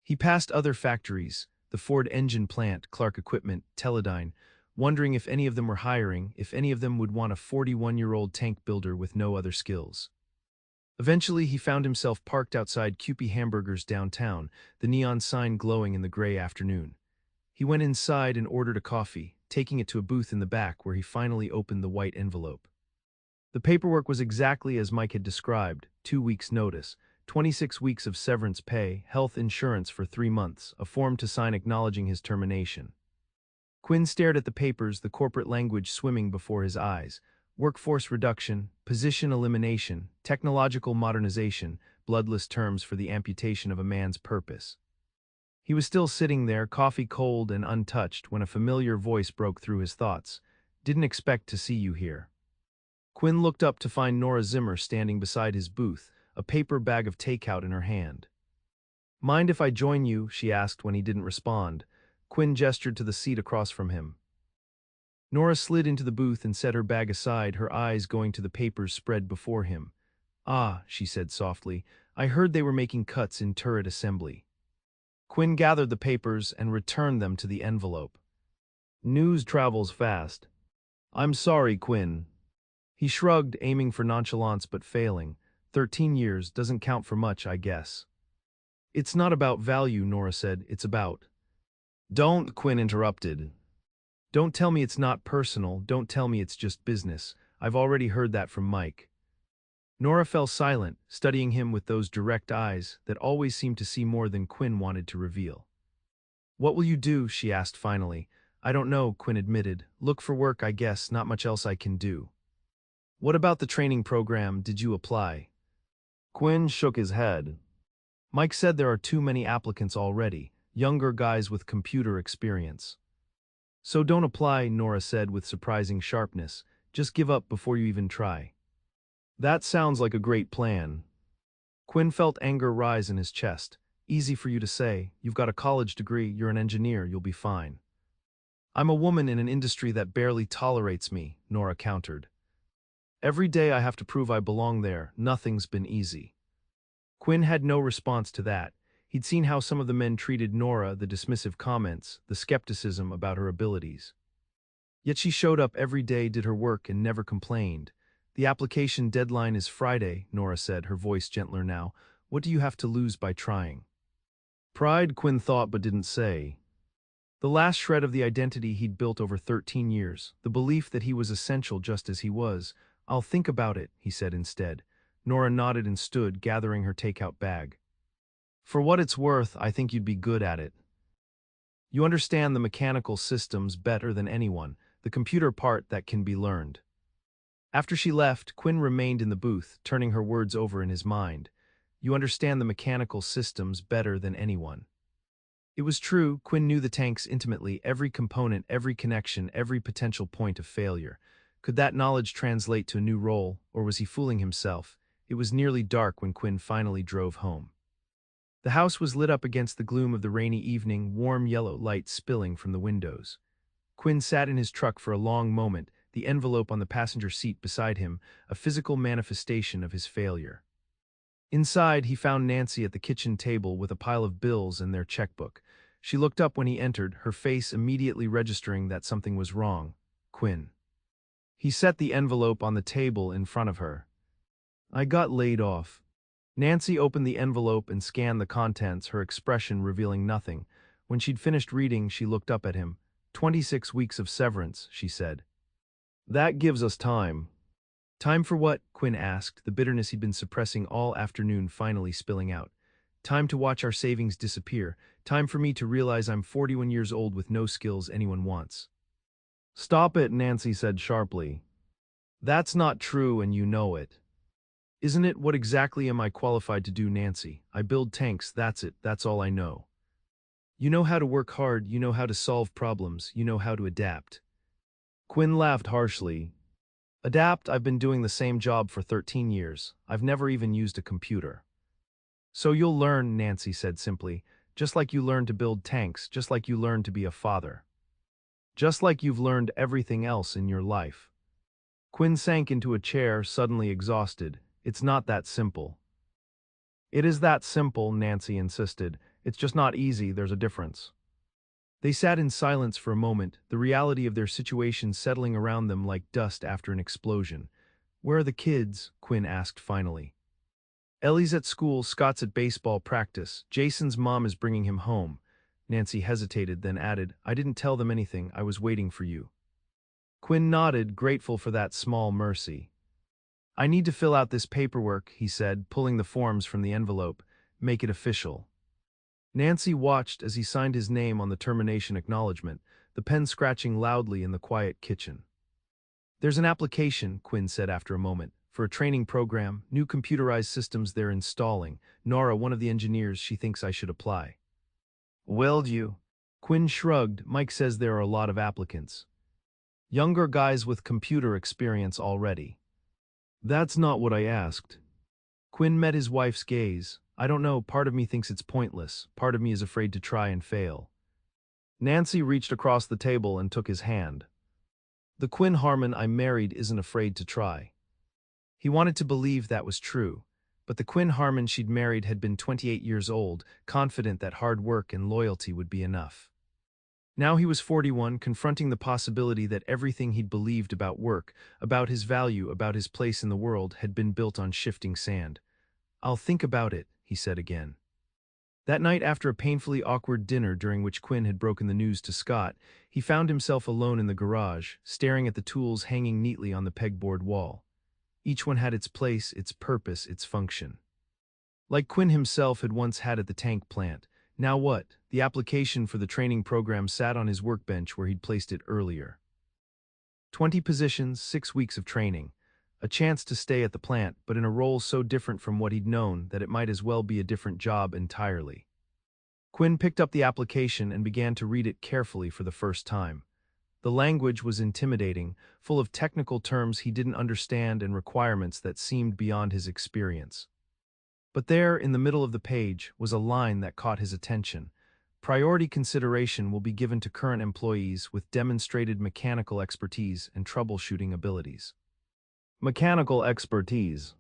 He passed other factories, the Ford engine plant, Clark Equipment, Teledyne, wondering if any of them were hiring, if any of them would want a 41-year-old tank builder with no other skills. Eventually, he found himself parked outside Kewpie Hamburgers downtown, the neon sign glowing in the gray afternoon. He went inside and ordered a coffee, taking it to a booth in the back where he finally opened the white envelope. The paperwork was exactly as Mike had described: 2 weeks' notice, 26 weeks of severance pay, health insurance for 3 months, a form to sign acknowledging his termination. Quinn stared at the papers, the corporate language swimming before his eyes. Workforce reduction, position elimination, technological modernization, bloodless terms for the amputation of a man's purpose. He was still sitting there, coffee cold and untouched, when a familiar voice broke through his thoughts. "Didn't expect to see you here." Quinn looked up to find Nora Zimmer standing beside his booth, a paper bag of takeout in her hand. "Mind if I join you?" she asked when he didn't respond. Quinn gestured to the seat across from him. Nora slid into the booth and set her bag aside, her eyes going to the papers spread before him. "Ah," she said softly, "I heard they were making cuts in turret assembly." Quinn gathered the papers and returned them to the envelope. "News travels fast." "I'm sorry, Quinn." He shrugged, aiming for nonchalance but failing. 13 years doesn't count for much, I guess. "It's not about value," Nora said, "it's about—" "Don't," Quinn interrupted. "Don't tell me it's not personal, don't tell me it's just business. I've already heard that from Mike." Nora fell silent, studying him with those direct eyes that always seemed to see more than Quinn wanted to reveal. "What will you do?" she asked finally. "I don't know," Quinn admitted. "Look for work, I guess, not much else I can do." "What about the training program? Did you apply?" Quinn shook his head. "Mike said there are too many applicants already, younger guys with computer experience." "So don't apply," Nora said with surprising sharpness. "Just give up before you even try." "That sounds like a great plan." Quinn felt anger rise in his chest. "Easy for you to say. You've got a college degree, you're an engineer, you'll be fine." "I'm a woman in an industry that barely tolerates me," Nora countered. "Every day I have to prove I belong there. Nothing's been easy." Quinn had no response to that. He'd seen how some of the men treated Nora, the dismissive comments, the skepticism about her abilities. Yet she showed up every day, did her work, and never complained. "The application deadline is Friday," Nora said, her voice gentler now. "What do you have to lose by trying?" Pride, Quinn thought but didn't say. The last shred of the identity he'd built over 13 years, the belief that he was essential just as he was. "I'll think about it," he said instead. Nora nodded and stood, gathering her takeout bag. "For what it's worth, I think you'd be good at it. You understand the mechanical systems better than anyone, the computer part that can be learned." After she left, Quinn remained in the booth, turning her words over in his mind. "You understand the mechanical systems better than anyone." It was true. Quinn knew the tanks intimately, every component, every connection, every potential point of failure. Could that knowledge translate to a new role, or was he fooling himself? It was nearly dark when Quinn finally drove home. The house was lit up against the gloom of the rainy evening, warm yellow light spilling from the windows. Quinn sat in his truck for a long moment, the envelope on the passenger seat beside him, a physical manifestation of his failure. Inside, he found Nancy at the kitchen table with a pile of bills and their checkbook. She looked up when he entered, her face immediately registering that something was wrong. "Quinn." He set the envelope on the table in front of her. "I got laid off." Nancy opened the envelope and scanned the contents, her expression revealing nothing. When she'd finished reading, she looked up at him. 26 weeks of severance," she said. "That gives us time." "Time for what?" Quinn asked, the bitterness he'd been suppressing all afternoon finally spilling out. "Time to watch our savings disappear. Time for me to realize I'm 41 years old with no skills anyone wants." "Stop it," Nancy said sharply. "That's not true and you know it." "Isn't it? What exactly am I qualified to do, Nancy? I build tanks, that's it, that's all I know." "You know how to work hard, you know how to solve problems, you know how to adapt." Quinn laughed harshly. "Adapt? I've been doing the same job for 13 years. I've never even used a computer." "So you'll learn," Nancy said simply, "just like you learned to build tanks, just like you learned to be a father. Just like you've learned everything else in your life." Quinn sank into a chair, suddenly exhausted. "It's not that simple." "It is that simple," Nancy insisted. "It's just not easy, there's a difference." They sat in silence for a moment, the reality of their situation settling around them like dust after an explosion. "Where are the kids?" Quinn asked finally. "Ellie's at school, Scott's at baseball practice. Jason's mom is bringing him home." Nancy hesitated, then added, "I didn't tell them anything, I was waiting for you." Quinn nodded, grateful for that small mercy. I need to fill out this paperwork, he said, pulling the forms from the envelope. Make it official. Nancy watched as he signed his name on the termination acknowledgement, the pen scratching loudly in the quiet kitchen. There's an application, Quinn said after a moment, for a training program, new computerized systems they're installing. Nora, one of the engineers, she thinks I should apply. Will you? Quinn shrugged. Mike says there are a lot of applicants. Younger guys with computer experience already. That's not what I asked. Quinn met his wife's gaze. I don't know, part of me thinks it's pointless. Part of me is afraid to try and fail. Nancy reached across the table and took his hand. The Quinn Harmon I married isn't afraid to try. He wanted to believe that was true, but the Quinn Harmon she'd married had been 28 years old, confident that hard work and loyalty would be enough. Now he was 41, confronting the possibility that everything he'd believed about work, about his value, about his place in the world, had been built on shifting sand. I'll think about it, he said again. That night, after a painfully awkward dinner during which Quinn had broken the news to Scott, he found himself alone in the garage, staring at the tools hanging neatly on the pegboard wall. Each one had its place, its purpose, its function. Like Quinn himself had once had at the tank plant. Now what? The application for the training program sat on his workbench where he'd placed it earlier. 20 positions, 6 weeks of training. A chance to stay at the plant, but in a role so different from what he'd known that it might as well be a different job entirely. Quinn picked up the application and began to read it carefully for the first time. The language was intimidating, full of technical terms he didn't understand and requirements that seemed beyond his experience. But there, in the middle of the page, was a line that caught his attention. Priority consideration will be given to current employees with demonstrated mechanical expertise and troubleshooting abilities. Mechanical expertise.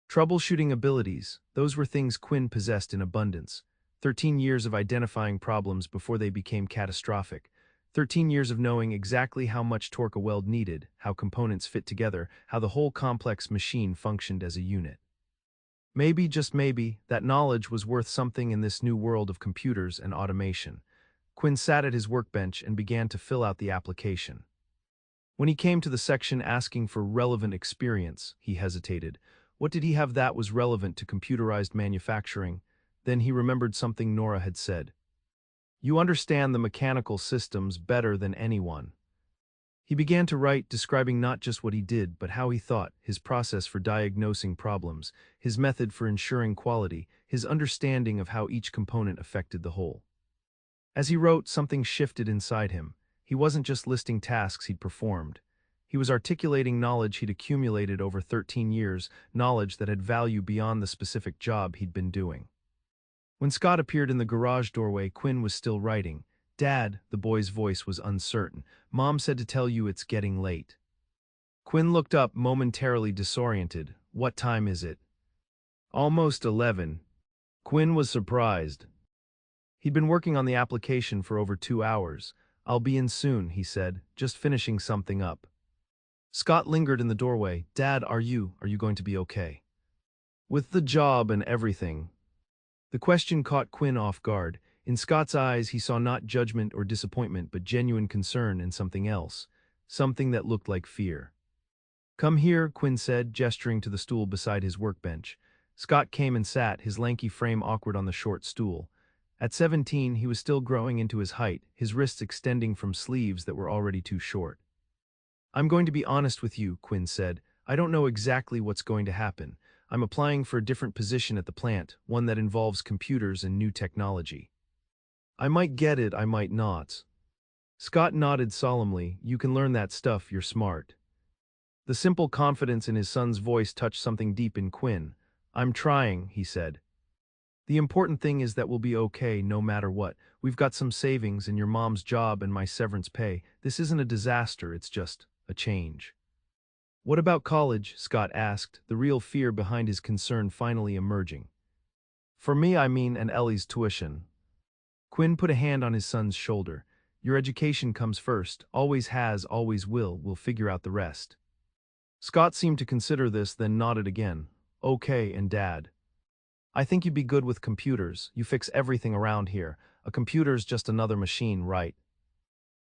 Troubleshooting abilities, those were things Quinn possessed in abundance. 13 years of identifying problems before they became catastrophic. 13 years of knowing exactly how much torque a weld needed, how components fit together, how the whole complex machine functioned as a unit. Maybe, just maybe, that knowledge was worth something in this new world of computers and automation. Quinn sat at his workbench and began to fill out the application. When he came to the section asking for relevant experience, he hesitated. What did he have that was relevant to computerized manufacturing? Then he remembered something Nora had said. You understand the mechanical systems better than anyone. He began to write, describing not just what he did, but how he thought, his process for diagnosing problems, his method for ensuring quality, his understanding of how each component affected the whole. As he wrote, something shifted inside him. He wasn't just listing tasks he'd performed. He was articulating knowledge he'd accumulated over 13 years, knowledge that had value beyond the specific job he'd been doing. When Scott appeared in the garage doorway, Quinn was still writing. Dad, the boy's voice was uncertain. Mom said to tell you it's getting late. Quinn looked up, momentarily disoriented. What time is it? Almost 11. Quinn was surprised. He'd been working on the application for over 2 hours. I'll be in soon, he said, just finishing something up. Scott lingered in the doorway. Dad, are you going to be okay? With the job and everything. The question caught Quinn off guard. In Scott's eyes, he saw not judgment or disappointment, but genuine concern and something else. Something that looked like fear. Come here, Quinn said, gesturing to the stool beside his workbench. Scott came and sat, his lanky frame awkward on the short stool. At 17, he was still growing into his height, his wrists extending from sleeves that were already too short. I'm going to be honest with you, Quinn said. I don't know exactly what's going to happen. I'm applying for a different position at the plant, one that involves computers and new technology. I might get it, I might not. Scott nodded solemnly. You can learn that stuff, you're smart. The simple confidence in his son's voice touched something deep in Quinn. I'm trying, he said. The important thing is that we'll be okay no matter what. We've got some savings and your mom's job and my severance pay. This isn't a disaster, it's just a change. What about college? Scott asked, the real fear behind his concern finally emerging. For me, I mean, and Ellie's tuition. Quinn put a hand on his son's shoulder. Your education comes first, always has, always will, we'll figure out the rest. Scott seemed to consider this, then nodded again. Okay, and Dad. I think you'd be good with computers. You fix everything around here. A computer's just another machine, right?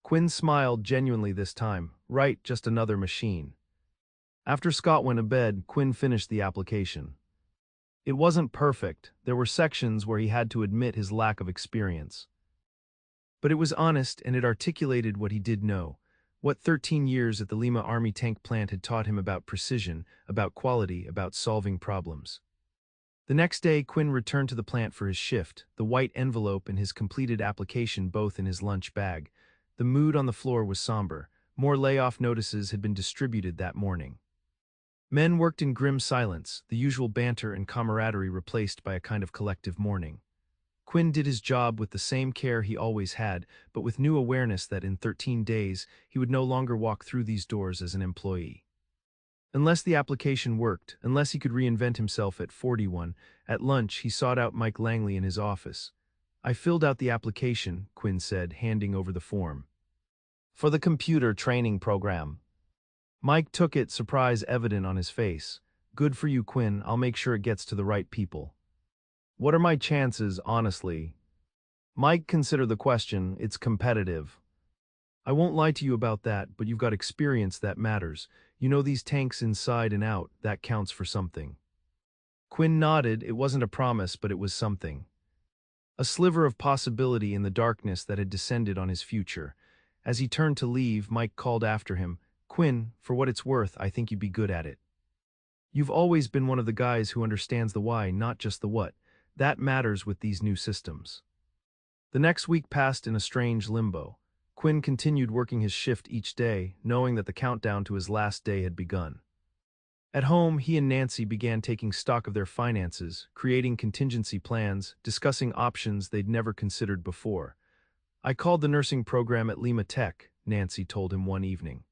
Quinn smiled genuinely this time. Right, just another machine. After Scott went to bed, Quinn finished the application. It wasn't perfect. There were sections where he had to admit his lack of experience. But it was honest and it articulated what he did know, what 13 years at the Lima Army Tank Plant had taught him about precision, about quality, about solving problems. The next day, Quinn returned to the plant for his shift, the white envelope and his completed application both in his lunch bag. The mood on the floor was somber. More layoff notices had been distributed that morning. Men worked in grim silence, the usual banter and camaraderie replaced by a kind of collective mourning. Quinn did his job with the same care he always had, but with new awareness that in 13 days he would no longer walk through these doors as an employee. Unless the application worked, unless he could reinvent himself at 41, at lunch he sought out Mike Langley in his office. "I filled out the application," Quinn said, handing over the form. "For the computer training program." Mike took it, surprise evident on his face. "Good for you, Quinn. I'll make sure it gets to the right people." "What are my chances, honestly?" Mike considered the question. "It's competitive." "I won't lie to you about that, but you've got experience that matters. You know these tanks inside and out, that counts for something." Quinn nodded. It wasn't a promise, but it was something. A sliver of possibility in the darkness that had descended on his future. As he turned to leave, Mike called after him, "Quinn, for what it's worth, I think you'd be good at it. You've always been one of the guys who understands the why, not just the what. That matters with these new systems." The next week passed in a strange limbo. Quinn continued working his shift each day, knowing that the countdown to his last day had begun. At home, he and Nancy began taking stock of their finances, creating contingency plans, discussing options they'd never considered before. "I called the nursing program at Lima Tech," Nancy told him one evening.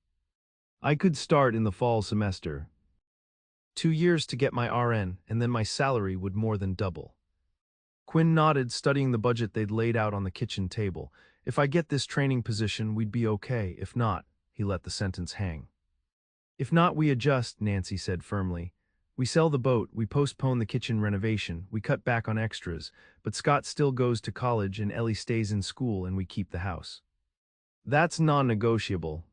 "I could start in the fall semester. 2 years to get my RN, and then my salary would more than double." Quinn nodded, studying the budget they'd laid out on the kitchen table. "If I get this training position, we'd be okay. If not," he let the sentence hang. "If not, we adjust," Nancy said firmly. "We sell the boat, we postpone the kitchen renovation, we cut back on extras, but Scott still goes to college and Ellie stays in school and we keep the house." "That's non-negotiable."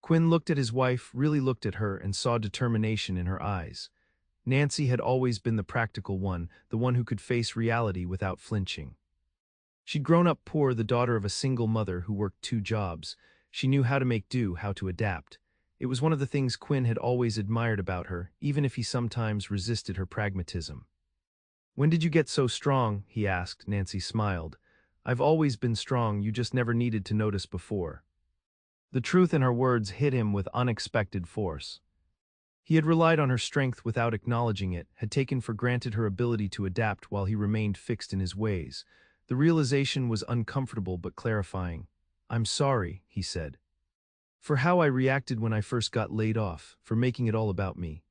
Quinn looked at his wife, really looked at her, and saw determination in her eyes. Nancy had always been the practical one, the one who could face reality without flinching. She'd grown up poor, the daughter of a single mother who worked 2 jobs. She knew how to make do, how to adapt. It was one of the things Quinn had always admired about her, even if he sometimes resisted her pragmatism. "When did you get so strong?" he asked. Nancy smiled. "I've always been strong, you just never needed to notice before." The truth in her words hit him with unexpected force. He had relied on her strength without acknowledging it, had taken for granted her ability to adapt while he remained fixed in his ways. The realization was uncomfortable but clarifying. "I'm sorry," he said, "for how I reacted when I first got laid off, for making it all about me."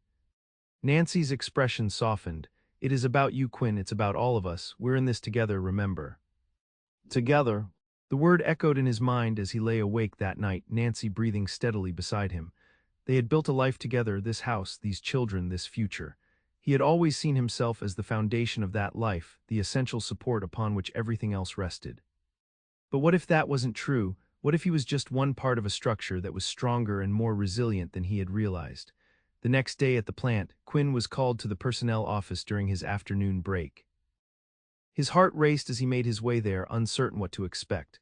Nancy's expression softened. "It is about you, Quinn, it's about all of us. We're in this together, remember." Together. The word echoed in his mind as he lay awake that night, Nancy breathing steadily beside him. They had built a life together, this house, these children, this future. He had always seen himself as the foundation of that life, the essential support upon which everything else rested. But what if that wasn't true? What if he was just one part of a structure that was stronger and more resilient than he had realized? The next day at the plant, Quinn was called to the personnel office during his afternoon break. His heart raced as he made his way there, uncertain what to expect.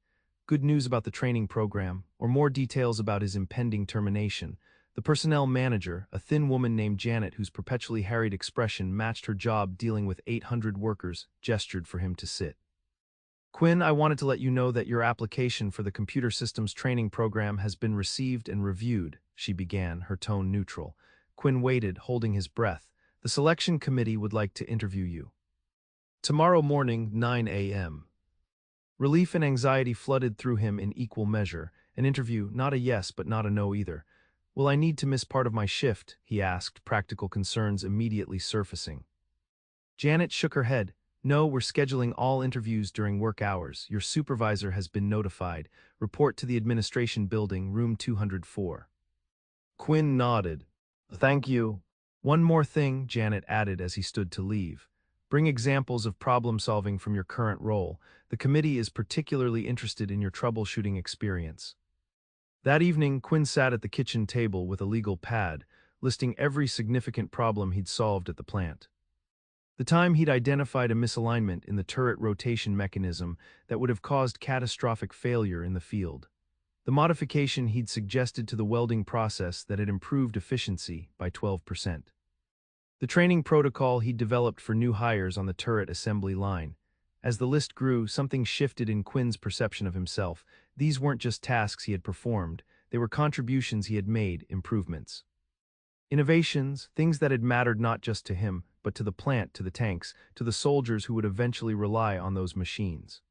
Good news about the training program, or more details about his impending termination. The personnel manager, a thin woman named Janet whose perpetually harried expression matched her job dealing with 800 workers, gestured for him to sit. "Quinn, I wanted to let you know that your application for the computer systems training program has been received and reviewed," she began, her tone neutral. Quinn waited, holding his breath. "The selection committee would like to interview you tomorrow morning, 9 a.m. Relief and anxiety flooded through him in equal measure. An interview, not a yes but not a no either. "Will I need to miss part of my shift?" he asked, practical concerns immediately surfacing. Janet shook her head. "No, we're scheduling all interviews during work hours. Your supervisor has been notified. Report to the administration building, room 204. Quinn nodded. "Thank you." "One more thing," Janet added as he stood to leave. "Bring examples of problem solving from your current role. The committee is particularly interested in your troubleshooting experience." That evening, Quinn sat at the kitchen table with a legal pad. listing every significant problem he'd solved at the plant. The time he'd identified a misalignment in the turret rotation mechanism that would have caused catastrophic failure in the field. The modification he'd suggested to the welding process that had improved efficiency by 12%. The training protocol he'd developed for new hires on the turret assembly line. As the list grew, something shifted in Quinn's perception of himself. These weren't just tasks he had performed, they were contributions he had made, improvements. Innovations, things that had mattered not just to him, but to the plant, to the tanks, to the soldiers who would eventually rely on those machines.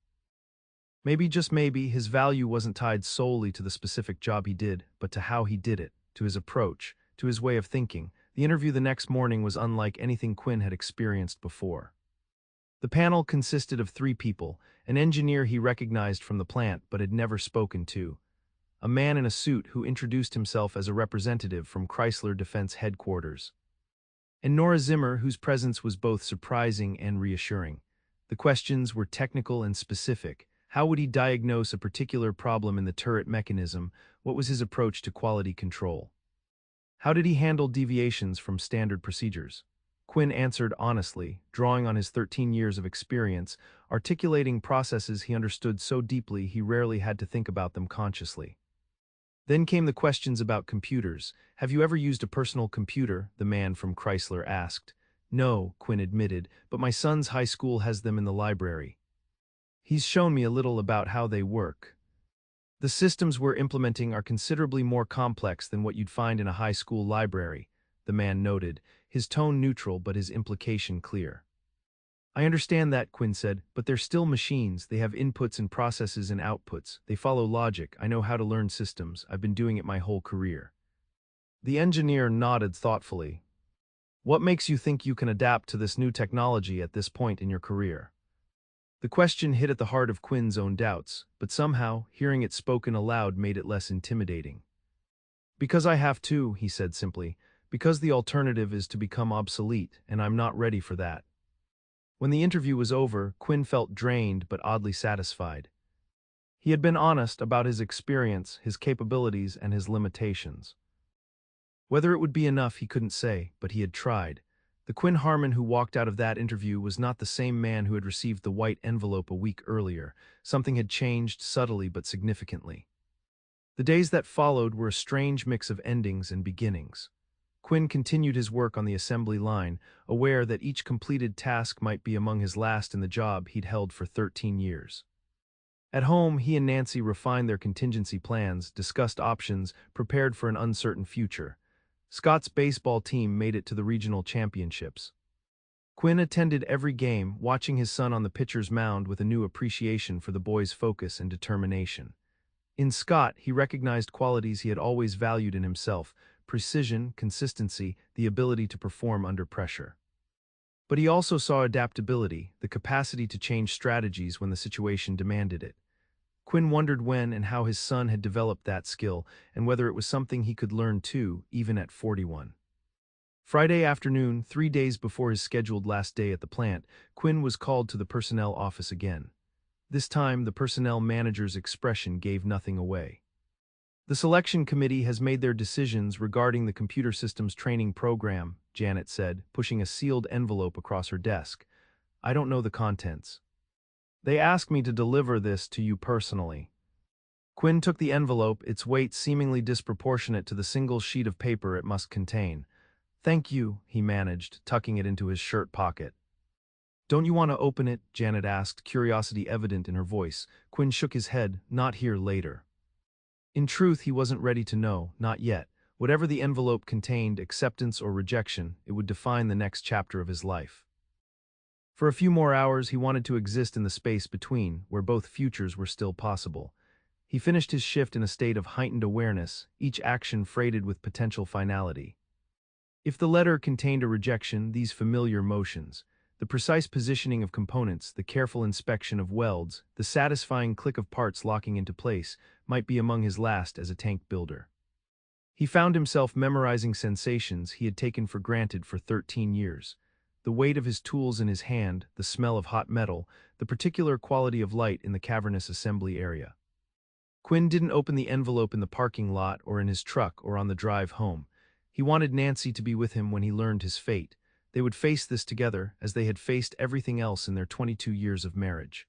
Maybe, just maybe, his value wasn't tied solely to the specific job he did, but to how he did it, to his approach, to his way of thinking. The interview the next morning was unlike anything Quinn had experienced before. The panel consisted of 3 people, an engineer he recognized from the plant but had never spoken to, a man in a suit who introduced himself as a representative from Chrysler Defense Headquarters, and Nora Zimmer, whose presence was both surprising and reassuring. The questions were technical and specific. How would he diagnose a particular problem in the turret mechanism? What was his approach to quality control? How did he handle deviations from standard procedures? Quinn answered honestly, drawing on his 13 years of experience, articulating processes he understood so deeply he rarely had to think about them consciously. Then came the questions about computers. Have you ever used a personal computer? The man from Chrysler asked. No, Quinn admitted, but my son's high school has them in the library. He's shown me a little about how they work. The systems we're implementing are considerably more complex than what you'd find in a high school library, the man noted, his tone neutral but his implication clear. I understand that, Quinn said, but they're still machines. They have inputs and processes and outputs. They follow logic. I know how to learn systems. I've been doing it my whole career. The engineer nodded thoughtfully. What makes you think you can adapt to this new technology at this point in your career? The question hit at the heart of Quinn's own doubts, but somehow, hearing it spoken aloud made it less intimidating. Because I have to, he said simply, because the alternative is to become obsolete, and I'm not ready for that. When the interview was over, Quinn felt drained but oddly satisfied. He had been honest about his experience, his capabilities, and his limitations. Whether it would be enough, he couldn't say, but he had tried. The Quinn Harmon who walked out of that interview was not the same man who had received the white envelope a week earlier. Something had changed subtly but significantly. The days that followed were a strange mix of endings and beginnings. Quinn continued his work on the assembly line, aware that each completed task might be among his last in the job he'd held for 13 years. At home, he and Nancy refined their contingency plans, discussed options, prepared for an uncertain future. Scott's baseball team made it to the regional championships. Quinn attended every game, watching his son on the pitcher's mound with a new appreciation for the boy's focus and determination. In Scott, he recognized qualities he had always valued in himself: precision, consistency, the ability to perform under pressure. But he also saw adaptability, the capacity to change strategies when the situation demanded it. Quinn wondered when and how his son had developed that skill, and whether it was something he could learn too, even at 41. Friday afternoon, 3 days before his scheduled last day at the plant, Quinn was called to the personnel office again. This time, the personnel manager's expression gave nothing away. The selection committee has made their decisions regarding the computer systems training program, Janet said, pushing a sealed envelope across her desk. I don't know the contents. They asked me to deliver this to you personally. Quinn took the envelope, its weight seemingly disproportionate to the single sheet of paper it must contain. Thank you, he managed, tucking it into his shirt pocket. Don't you want to open it? Janet asked, curiosity evident in her voice. Quinn shook his head. Not here, later. In truth, he wasn't ready to know, not yet. Whatever the envelope contained, acceptance or rejection, it would define the next chapter of his life. For a few more hours, he wanted to exist in the space between, where both futures were still possible. He finished his shift in a state of heightened awareness, each action freighted with potential finality. If the letter contained a rejection, these familiar motions, the precise positioning of components, the careful inspection of welds, the satisfying click of parts locking into place, might be among his last as a tank builder. He found himself memorizing sensations he had taken for granted for 13 years. The weight of his tools in his hand, the smell of hot metal, the particular quality of light in the cavernous assembly area. Quinn didn't open the envelope in the parking lot or in his truck or on the drive home. He wanted Nancy to be with him when he learned his fate. They would face this together as they had faced everything else in their 22 years of marriage.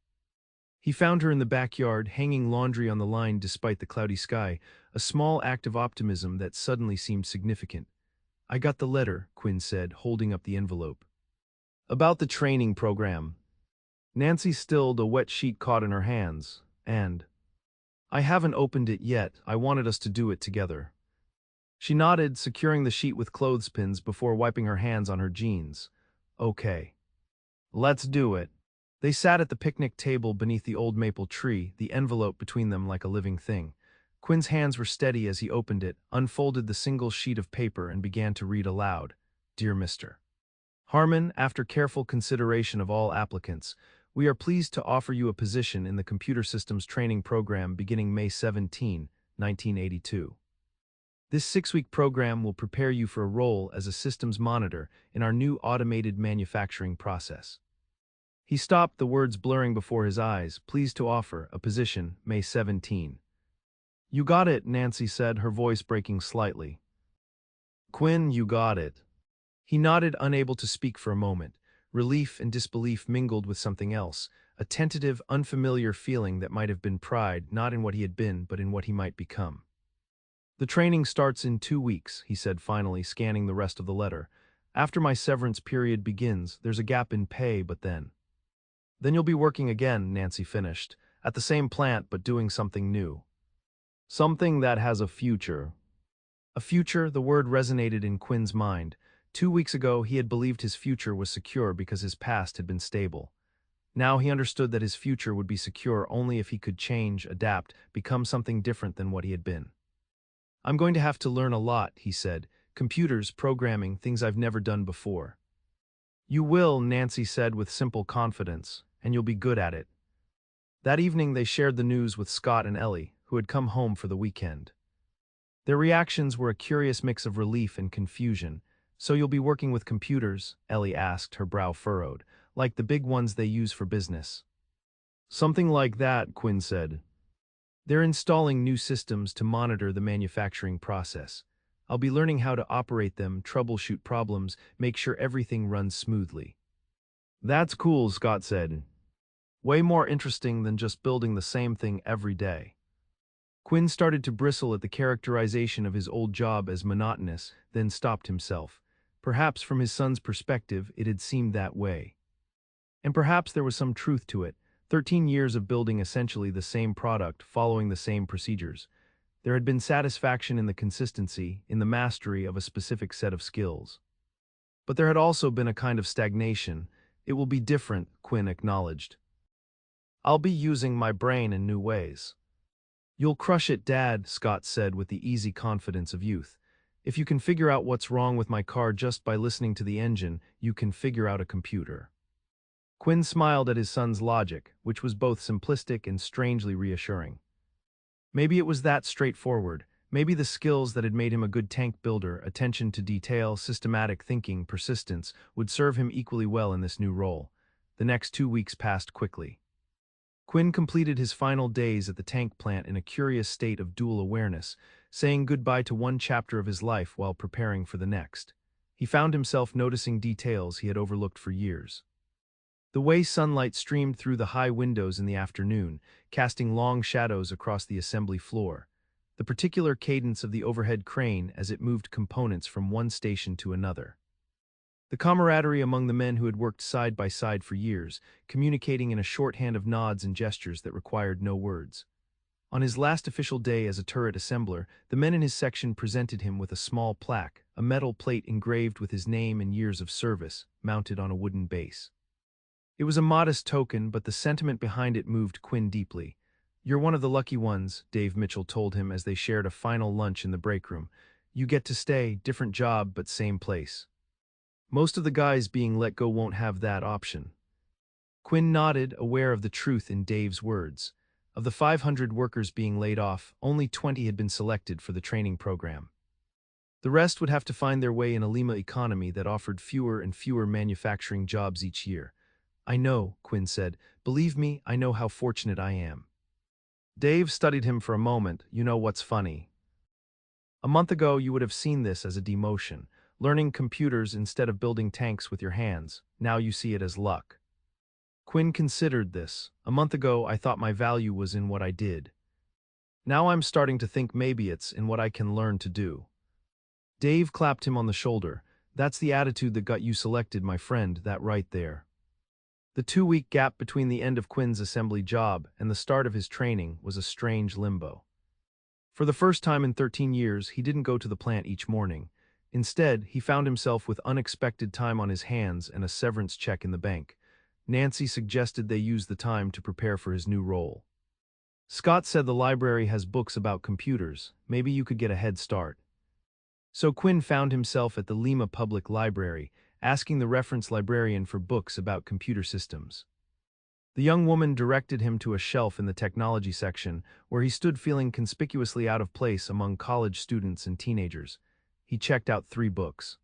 He found her in the backyard, hanging laundry on the line despite the cloudy sky, a small act of optimism that suddenly seemed significant. "I got the letter," Quinn said, holding up the envelope. "About the training program." Nancy stilled, a wet sheet caught in her hands, and, "I haven't opened it yet. I wanted us to do it together." She nodded, securing the sheet with clothespins before wiping her hands on her jeans. "Okay. Let's do it." They sat at the picnic table beneath the old maple tree, the envelope between them like a living thing. Quinn's hands were steady as he opened it, unfolded the single sheet of paper, and began to read aloud. "Dear Mr. Harmon, after careful consideration of all applicants, we are pleased to offer you a position in the Computer Systems Training Program beginning May 17, 1982. This 6-week program will prepare you for a role as a systems monitor in our new automated manufacturing process." He stopped, the words blurring before his eyes. "Pleased to offer a position, May 17. "You got it," Nancy said, her voice breaking slightly. "Quinn, you got it." He nodded, unable to speak for a moment. Relief and disbelief mingled with something else, a tentative, unfamiliar feeling that might have been pride, not in what he had been, but in what he might become. "The training starts in 2 weeks," he said finally, scanning the rest of the letter. "After my severance period begins, there's a gap in pay, but then you'll be working again," Nancy finished, "at the same plant but doing something new. Something that has a future." A future, the word resonated in Quinn's mind. 2 weeks ago, he had believed his future was secure because his past had been stable. Now he understood that his future would be secure only if he could change, adapt, become something different than what he had been. "I'm going to have to learn a lot," he said. "Computers, programming, things I've never done before." "You will," Nancy said with simple confidence, "and you'll be good at it." That evening they shared the news with Scott and Ellie, who had come home for the weekend. Their reactions were a curious mix of relief and confusion. "So you'll be working with computers?" Ellie asked, her brow furrowed. "Like the big ones they use for business?" "Something like that," Quinn said. "They're installing new systems to monitor the manufacturing process. I'll be learning how to operate them, troubleshoot problems, make sure everything runs smoothly." "That's cool," Scott said. "Way more interesting than just building the same thing every day." Quinn started to bristle at the characterization of his old job as monotonous, then stopped himself. Perhaps from his son's perspective, it had seemed that way. And perhaps there was some truth to it. 13 years of building essentially the same product, following the same procedures. There had been satisfaction in the consistency, in the mastery of a specific set of skills. But there had also been a kind of stagnation. "It will be different," Quinn acknowledged. "I'll be using my brain in new ways." "You'll crush it, Dad," Scott said with the easy confidence of youth. "If you can figure out what's wrong with my car just by listening to the engine, you can figure out a computer." Quinn smiled at his son's logic, which was both simplistic and strangely reassuring. Maybe it was that straightforward. Maybe the skills that had made him a good tank builder, attention to detail, systematic thinking, persistence, would serve him equally well in this new role. The next 2 weeks passed quickly. Quinn completed his final days at the tank plant in a curious state of dual awareness, saying goodbye to one chapter of his life while preparing for the next. He found himself noticing details he had overlooked for years. The way sunlight streamed through the high windows in the afternoon, casting long shadows across the assembly floor. The particular cadence of the overhead crane as it moved components from one station to another. The camaraderie among the men who had worked side by side for years, communicating in a shorthand of nods and gestures that required no words. On his last official day as a turret assembler, the men in his section presented him with a small plaque, a metal plate engraved with his name and years of service, mounted on a wooden base. It was a modest token, but the sentiment behind it moved Quinn deeply. "You're one of the lucky ones," Dave Mitchell told him as they shared a final lunch in the break room. "You get to stay, different job, but same place. Most of the guys being let go won't have that option." Quinn nodded, aware of the truth in Dave's words. Of the 500 workers being laid off, only 20 had been selected for the training program. The rest would have to find their way in a Lima economy that offered fewer and fewer manufacturing jobs each year. "I know," Quinn said. "Believe me, I know how fortunate I am." Dave studied him for a moment. "You know what's funny?" A month ago, you would have seen this as a demotion, learning computers instead of building tanks with your hands. Now you see it as luck. Quinn considered this. A month ago, I thought my value was in what I did. Now I'm starting to think maybe it's in what I can learn to do. Dave clapped him on the shoulder. That's the attitude that got you selected, my friend, that right there. The 2-week gap between the end of Quinn's assembly job and the start of his training was a strange limbo. For the first time in 13 years, he didn't go to the plant each morning. Instead, he found himself with unexpected time on his hands and a severance check in the bank. Nancy suggested they use the time to prepare for his new role. Scott said the library has books about computers. Maybe you could get a head start. So Quinn found himself at the Lima Public Library, asking the reference librarian for books about computer systems. The young woman directed him to a shelf in the technology section, where he stood feeling conspicuously out of place among college students and teenagers. He checked out 3 books.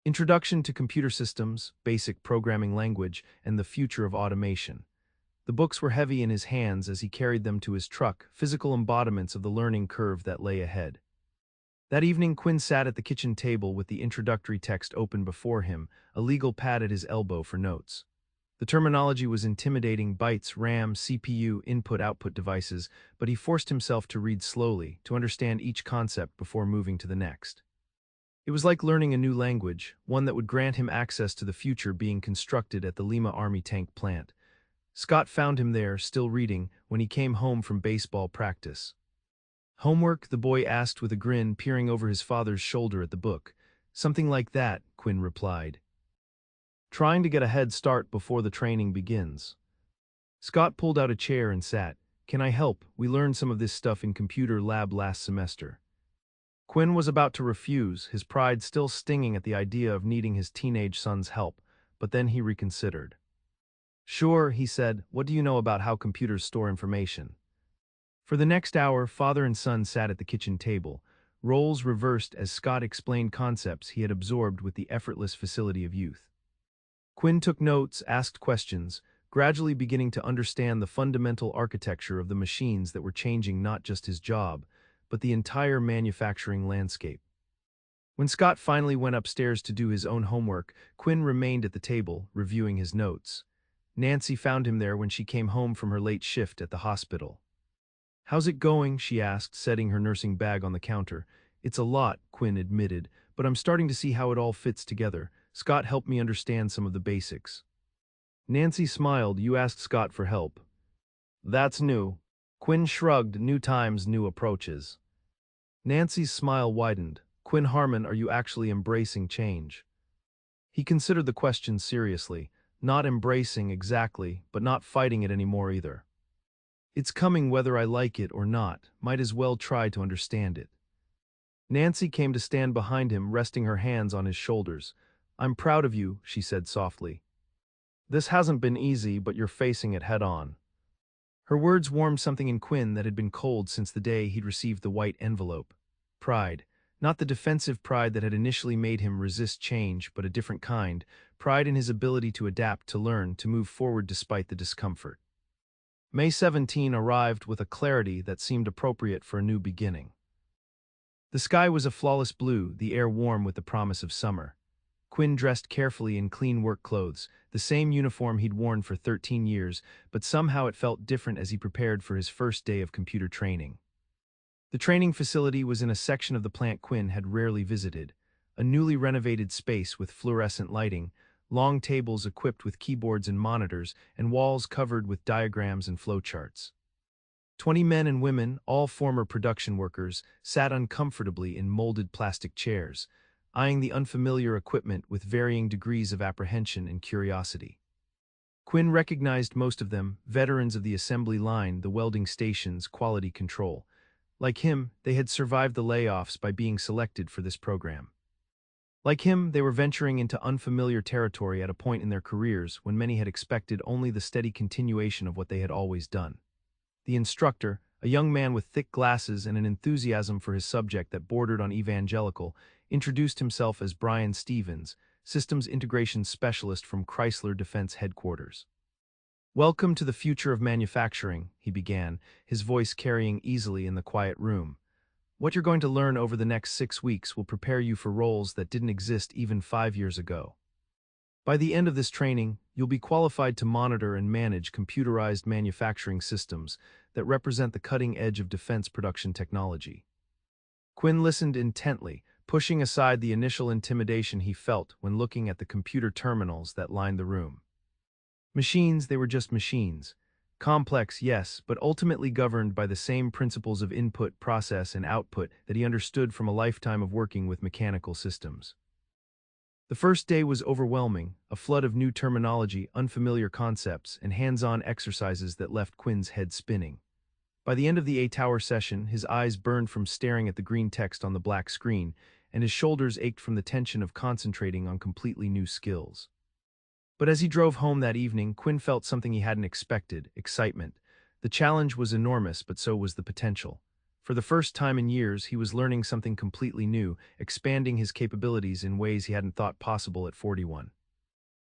Introduction to Computer Systems, Basic Programming Language, and the Future of Automation. The books were heavy in his hands as he carried them to his truck, physical embodiments of the learning curve that lay ahead. That evening, Quinn sat at the kitchen table with the introductory text open before him, a legal pad at his elbow for notes. The terminology was intimidating: bytes, RAM, CPU, input-output devices, but he forced himself to read slowly, to understand each concept before moving to the next. It was like learning a new language, one that would grant him access to the future being constructed at the Lima Army Tank Plant. Scott found him there, still reading, when he came home from baseball practice. "Homework?" the boy asked with a grin, peering over his father's shoulder at the book. "Something like that," Quinn replied. "Trying to get a head start before the training begins." Scott pulled out a chair and sat. "Can I help? We learned some of this stuff in computer lab last semester." Quinn was about to refuse, his pride still stinging at the idea of needing his teenage son's help, but then he reconsidered. "Sure," he said. "What do you know about how computers store information?" For the next hour, father and son sat at the kitchen table, roles reversed as Scott explained concepts he had absorbed with the effortless facility of youth. Quinn took notes, asked questions, gradually beginning to understand the fundamental architecture of the machines that were changing not just his job, but the entire manufacturing landscape. When Scott finally went upstairs to do his own homework, Quinn remained at the table, reviewing his notes. Nancy found him there when she came home from her late shift at the hospital. "How's it going?" she asked, setting her nursing bag on the counter. "It's a lot," Quinn admitted, "but I'm starting to see how it all fits together. Scott helped me understand some of the basics." Nancy smiled. "You asked Scott for help." "That's new." Quinn shrugged. "New times, new approaches." Nancy's smile widened. "Quinn Harmon, are you actually embracing change?" He considered the question seriously. Not embracing exactly, but not fighting it anymore either. "It's coming whether I like it or not. Might as well try to understand it." Nancy came to stand behind him, resting her hands on his shoulders. "I'm proud of you," she said softly. "This hasn't been easy, but you're facing it head on." Her words warmed something in Quinn that had been cold since the day he'd received the white envelope. Pride. Not the defensive pride that had initially made him resist change, but a different kind. Pride in his ability to adapt, to learn, to move forward despite the discomfort. May 17 arrived with a clarity that seemed appropriate for a new beginning. The sky was a flawless blue, the air warm with the promise of summer. Quinn dressed carefully in clean work clothes, the same uniform he'd worn for 13 years, but somehow it felt different as he prepared for his first day of computer training. The training facility was in a section of the plant Quinn had rarely visited, a newly renovated space with fluorescent lighting, long tables equipped with keyboards and monitors, and walls covered with diagrams and flowcharts. 20 men and women, all former production workers, sat uncomfortably in molded plastic chairs, eyeing the unfamiliar equipment with varying degrees of apprehension and curiosity. Quinn recognized most of them, veterans of the assembly line, the welding stations, quality control. Like him, they had survived the layoffs by being selected for this program. Like him, they were venturing into unfamiliar territory at a point in their careers when many had expected only the steady continuation of what they had always done. The instructor, a young man with thick glasses and an enthusiasm for his subject that bordered on evangelical, introduced himself as Brian Stevens, Systems Integration Specialist from Chrysler Defense Headquarters. "Welcome to the future of manufacturing," he began, his voice carrying easily in the quiet room. What you're going to learn over the next 6 weeks will prepare you for roles that didn't exist even 5 years ago. By the end of this training, you'll be qualified to monitor and manage computerized manufacturing systems that represent the cutting edge of defense production technology. Quinn listened intently, pushing aside the initial intimidation he felt when looking at the computer terminals that lined the room. Machines, they were just machines. Complex, yes, but ultimately governed by the same principles of input, process, and output that he understood from a lifetime of working with mechanical systems. The first day was overwhelming, a flood of new terminology, unfamiliar concepts, and hands-on exercises that left Quinn's head spinning. By the end of the 8-hour session, his eyes burned from staring at the green text on the black screen, and his shoulders ached from the tension of concentrating on completely new skills. But as he drove home that evening, Quinn felt something he hadn't expected: excitement. The challenge was enormous, but so was the potential. For the first time in years, he was learning something completely new, expanding his capabilities in ways he hadn't thought possible at 41.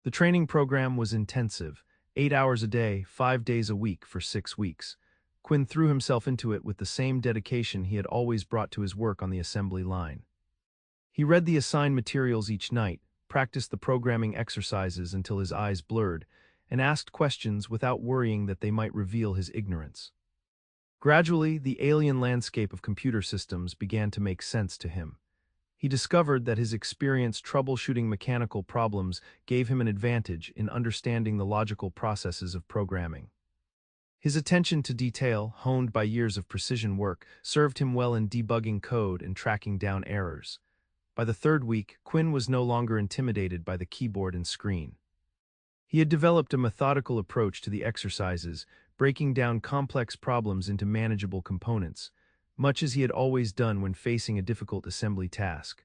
The training program was intensive, 8 hours a day, 5 days a week for 6 weeks. Quinn threw himself into it with the same dedication he had always brought to his work on the assembly line. He read the assigned materials each night, practiced the programming exercises until his eyes blurred, and asked questions without worrying that they might reveal his ignorance. Gradually, the alien landscape of computer systems began to make sense to him. He discovered that his experience troubleshooting mechanical problems gave him an advantage in understanding the logical processes of programming. His attention to detail, honed by years of precision work, served him well in debugging code and tracking down errors. By the third week, Quinn was no longer intimidated by the keyboard and screen. He had developed a methodical approach to the exercises, breaking down complex problems into manageable components, much as he had always done when facing a difficult assembly task.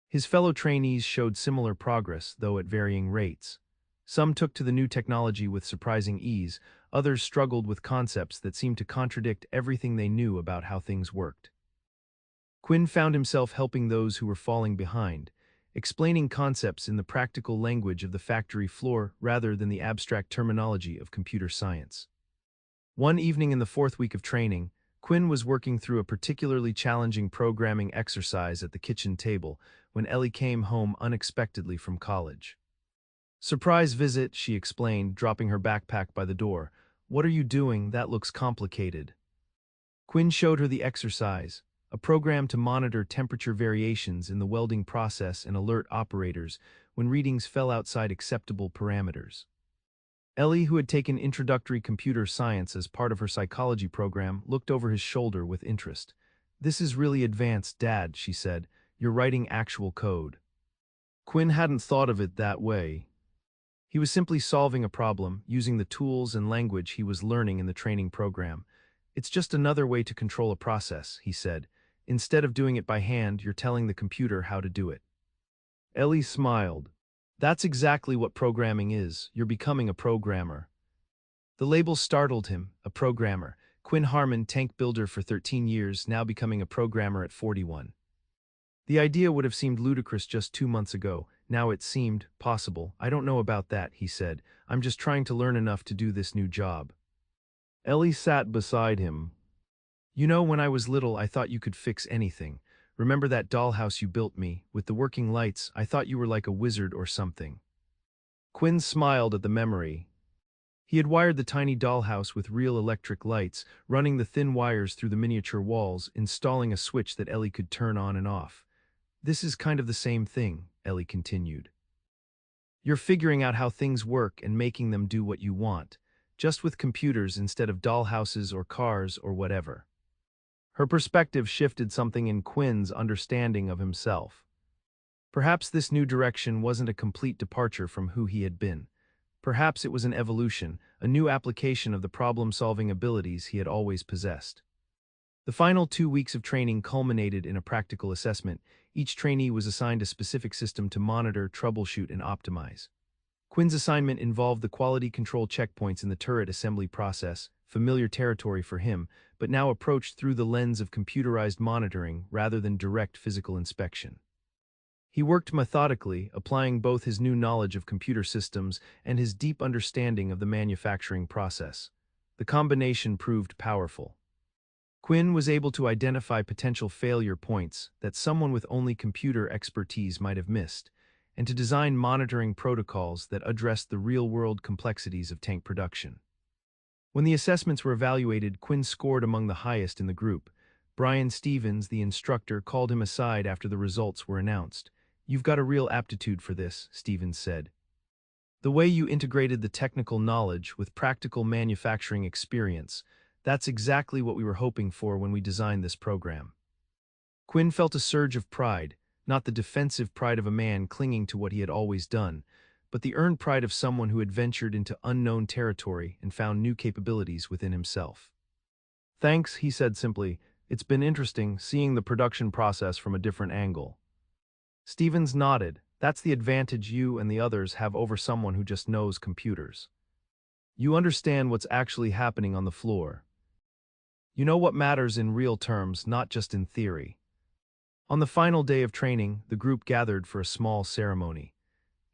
His fellow trainees showed similar progress, though at varying rates. Some took to the new technology with surprising ease, others struggled with concepts that seemed to contradict everything they knew about how things worked. Quinn found himself helping those who were falling behind, explaining concepts in the practical language of the factory floor rather than the abstract terminology of computer science. One evening in the fourth week of training, Quinn was working through a particularly challenging programming exercise at the kitchen table when Ellie came home unexpectedly from college. "Surprise visit," she explained, dropping her backpack by the door. "What are you doing? That looks complicated." Quinn showed her the exercise, a program to monitor temperature variations in the welding process and alert operators when readings fell outside acceptable parameters. Ellie, who had taken introductory computer science as part of her psychology program, looked over his shoulder with interest. "This is really advanced, Dad," she said. "You're writing actual code." Quinn hadn't thought of it that way. He was simply solving a problem, using the tools and language he was learning in the training program. "It's just another way to control a process," he said. "Instead of doing it by hand, you're telling the computer how to do it." Ellie smiled. "That's exactly what programming is. You're becoming a programmer." The label startled him. A programmer. Quinn Harmon, tank builder for 13 years, now becoming a programmer at 41. The idea would have seemed ludicrous just 2 months ago. Now it seemed possible. "I don't know about that," he said. "I'm just trying to learn enough to do this new job." Ellie sat beside him. "You know, when I was little, I thought you could fix anything. Remember that dollhouse you built me, with the working lights? I thought you were like a wizard or something." Quinn smiled at the memory. He had wired the tiny dollhouse with real electric lights, running the thin wires through the miniature walls, installing a switch that Ellie could turn on and off. "This is kind of the same thing," Ellie continued. "You're figuring out how things work and making them do what you want, just with computers instead of dollhouses or cars or whatever." Her perspective shifted something in Quinn's understanding of himself. Perhaps this new direction wasn't a complete departure from who he had been. Perhaps it was an evolution, a new application of the problem-solving abilities he had always possessed. The final 2 weeks of training culminated in a practical assessment. Each trainee was assigned a specific system to monitor, troubleshoot, and optimize. Quinn's assignment involved the quality control checkpoints in the turret assembly process, familiar territory for him, but now approached through the lens of computerized monitoring rather than direct physical inspection. He worked methodically, applying both his new knowledge of computer systems and his deep understanding of the manufacturing process. The combination proved powerful. Quinn was able to identify potential failure points that someone with only computer expertise might have missed, and to design monitoring protocols that addressed the real-world complexities of tank production. When the assessments were evaluated, Quinn scored among the highest in the group. Brian Stevens, the instructor, called him aside after the results were announced. "You've got a real aptitude for this," Stevens said. "The way you integrated the technical knowledge with practical manufacturing experience, that's exactly what we were hoping for when we designed this program." Quinn felt a surge of pride, not the defensive pride of a man clinging to what he had always done, but the earned pride of someone who had ventured into unknown territory and found new capabilities within himself. "Thanks," he said simply. "It's been interesting seeing the production process from a different angle." Stevens nodded. "That's the advantage you and the others have over someone who just knows computers. You understand what's actually happening on the floor. You know what matters in real terms, not just in theory." On the final day of training, the group gathered for a small ceremony.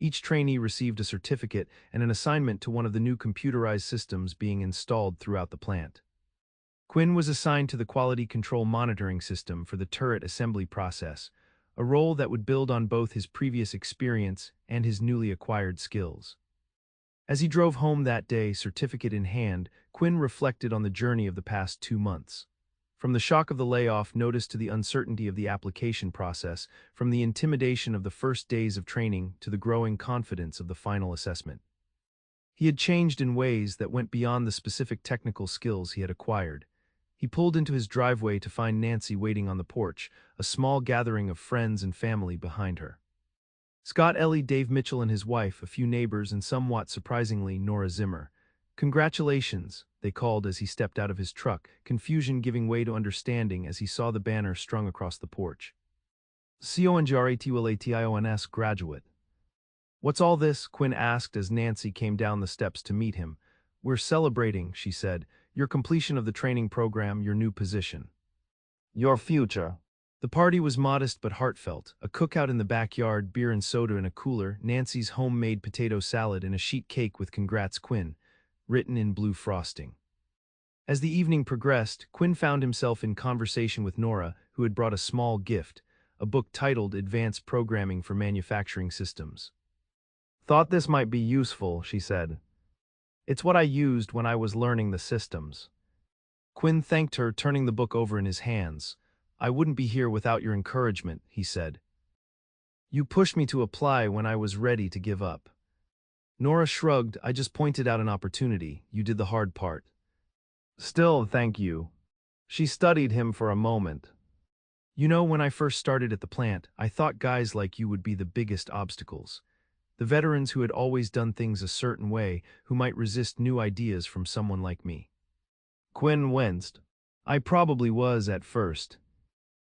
Each trainee received a certificate and an assignment to one of the new computerized systems being installed throughout the plant. Quinn was assigned to the quality control monitoring system for the turret assembly process, a role that would build on both his previous experience and his newly acquired skills. As he drove home that day, certificate in hand, Quinn reflected on the journey of the past 2 months. From the shock of the layoff notice to the uncertainty of the application process, from the intimidation of the first days of training to the growing confidence of the final assessment. He had changed in ways that went beyond the specific technical skills he had acquired. He pulled into his driveway to find Nancy waiting on the porch, a small gathering of friends and family behind her. Scott, Ellie, Dave Mitchell and his wife, a few neighbors, and somewhat surprisingly, Nora Zimmer. "Congratulations," they called as he stepped out of his truck, confusion giving way to understanding as he saw the banner strung across the porch. "CONGRATULATIONS graduate." "What's all this?" Quinn asked as Nancy came down the steps to meet him. "We're celebrating," she said, "your completion of the training program, your new position. Your future." The party was modest but heartfelt, a cookout in the backyard, beer and soda in a cooler, Nancy's homemade potato salad and a sheet cake with "Congrats Quinn" written in blue frosting. As the evening progressed, Quinn found himself in conversation with Nora, who had brought a small gift, a book titled Advanced Programming for Manufacturing Systems. "Thought this might be useful," she said. "It's what I used when I was learning the systems." Quinn thanked her, turning the book over in his hands. "I wouldn't be here without your encouragement," he said. "You pushed me to apply when I was ready to give up." Nora shrugged. "I just pointed out an opportunity. You did the hard part." "Still, thank you." She studied him for a moment. "You know, when I first started at the plant, I thought guys like you would be the biggest obstacles. The veterans who had always done things a certain way, who might resist new ideas from someone like me." Quinn winced. "I probably was at first."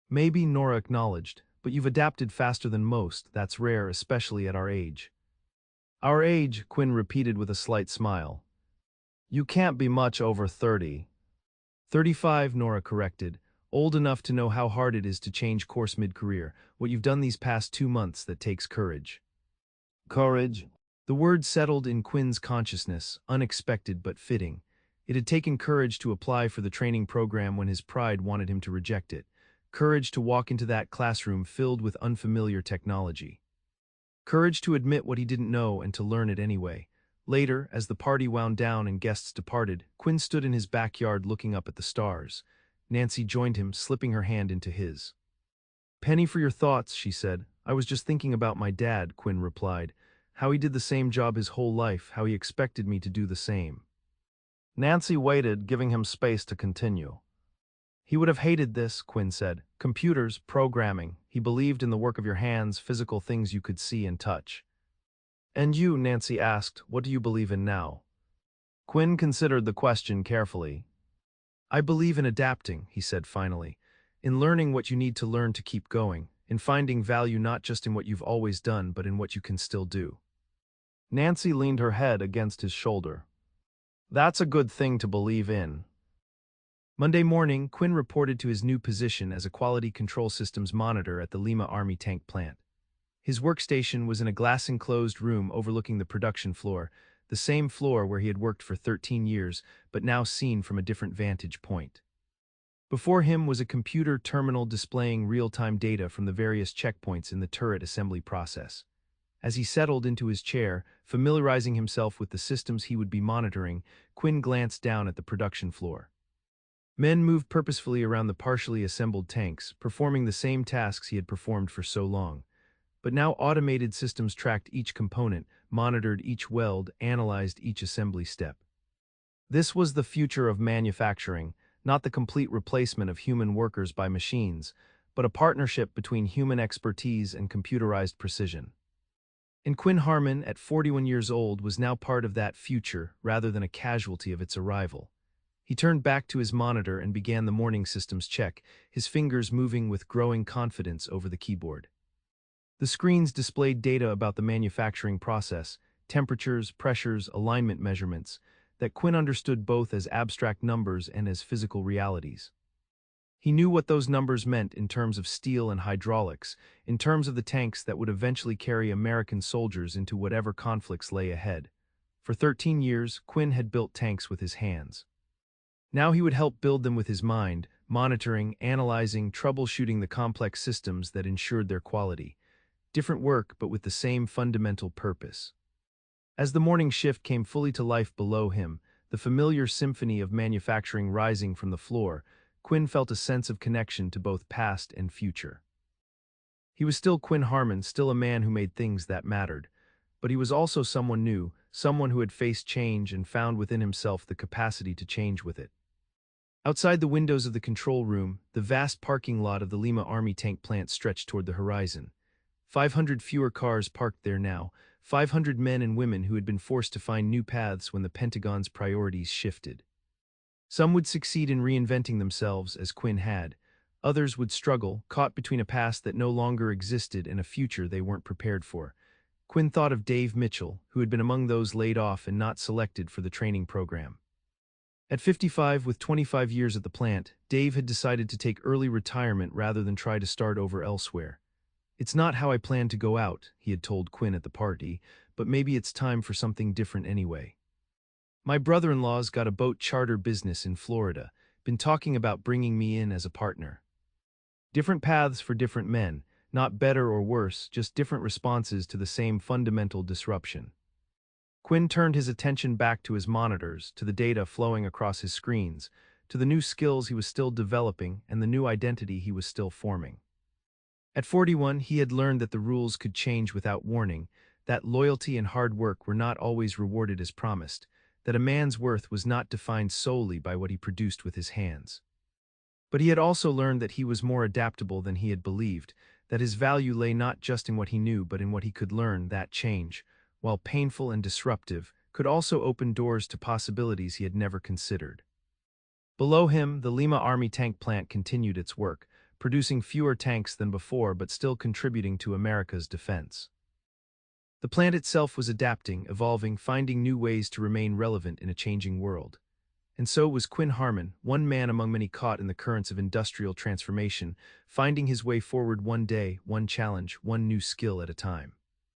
"Maybe," Nora acknowledged, "but you've adapted faster than most. That's rare, especially at our age." "Our age," Quinn repeated with a slight smile. "You can't be much over 30. 35, Nora corrected. "Old enough to know how hard it is to change course mid-career, what you've done these past 2 months that takes courage." "Courage?" The word settled in Quinn's consciousness, unexpected but fitting. It had taken courage to apply for the training program when his pride wanted him to reject it. Courage to walk into that classroom filled with unfamiliar technology. Courage to admit what he didn't know and to learn it anyway. Later, as the party wound down and guests departed, Quinn stood in his backyard looking up at the stars. Nancy joined him, slipping her hand into his. "Penny for your thoughts," she said. "I was just thinking about my dad," Quinn replied. "How he did the same job his whole life, how he expected me to do the same." Nancy waited, giving him space to continue. "He would have hated this," Quinn said. "Computers, programming. He believed in the work of your hands, physical things you could see and touch." "And you," Nancy asked, "what do you believe in now?" Quinn considered the question carefully. "I believe in adapting," he said finally. "In learning what you need to learn to keep going. In finding value not just in what you've always done, but in what you can still do." Nancy leaned her head against his shoulder. "That's a good thing to believe in." Monday morning, Quinn reported to his new position as a quality control systems monitor at the Lima Army Tank Plant. His workstation was in a glass-enclosed room overlooking the production floor, the same floor where he had worked for 13 years, but now seen from a different vantage point. Before him was a computer terminal displaying real-time data from the various checkpoints in the turret assembly process. As he settled into his chair, familiarizing himself with the systems he would be monitoring, Quinn glanced down at the production floor. Men moved purposefully around the partially assembled tanks, performing the same tasks he had performed for so long. But now automated systems tracked each component, monitored each weld, analyzed each assembly step. This was the future of manufacturing, not the complete replacement of human workers by machines, but a partnership between human expertise and computerized precision. And Quinn Harmon, at 41 years old, was now part of that future rather than a casualty of its arrival. He turned back to his monitor and began the morning systems check, his fingers moving with growing confidence over the keyboard. The screens displayed data about the manufacturing process, temperatures, pressures, alignment measurements, that Quinn understood both as abstract numbers and as physical realities. He knew what those numbers meant in terms of steel and hydraulics, in terms of the tanks that would eventually carry American soldiers into whatever conflicts lay ahead. For 13 years, Quinn had built tanks with his hands. Now he would help build them with his mind, monitoring, analyzing, troubleshooting the complex systems that ensured their quality. Different work, but with the same fundamental purpose. As the morning shift came fully to life below him, the familiar symphony of manufacturing rising from the floor, Quinn felt a sense of connection to both past and future. He was still Quinn Harmon, still a man who made things that mattered. But he was also someone new, someone who had faced change and found within himself the capacity to change with it. Outside the windows of the control room, the vast parking lot of the Lima Army Tank Plant stretched toward the horizon. 500 fewer cars parked there now, 500 men and women who had been forced to find new paths when the Pentagon's priorities shifted. Some would succeed in reinventing themselves, as Quinn had. Others would struggle, caught between a past that no longer existed and a future they weren't prepared for. Quinn thought of Dave Mitchell, who had been among those laid off and not selected for the training program. At 55, with 25 years at the plant, Dave had decided to take early retirement rather than try to start over elsewhere. "It's not how I planned to go out," he had told Quinn at the party, "but maybe it's time for something different anyway. My brother-in-law's got a boat charter business in Florida, been talking about bringing me in as a partner." Different paths for different men, not better or worse, just different responses to the same fundamental disruption. Quinn turned his attention back to his monitors, to the data flowing across his screens, to the new skills he was still developing and the new identity he was still forming. At 41, he had learned that the rules could change without warning, that loyalty and hard work were not always rewarded as promised, that a man's worth was not defined solely by what he produced with his hands. But he had also learned that he was more adaptable than he had believed, that his value lay not just in what he knew but in what he could learn. That change, while painful and disruptive, could also open doors to possibilities he had never considered. Below him, the Lima Army Tank Plant continued its work, producing fewer tanks than before but still contributing to America's defense. The plant itself was adapting, evolving, finding new ways to remain relevant in a changing world. And so was Quinn Harmon, one man among many caught in the currents of industrial transformation, finding his way forward one day, one challenge, one new skill at a time.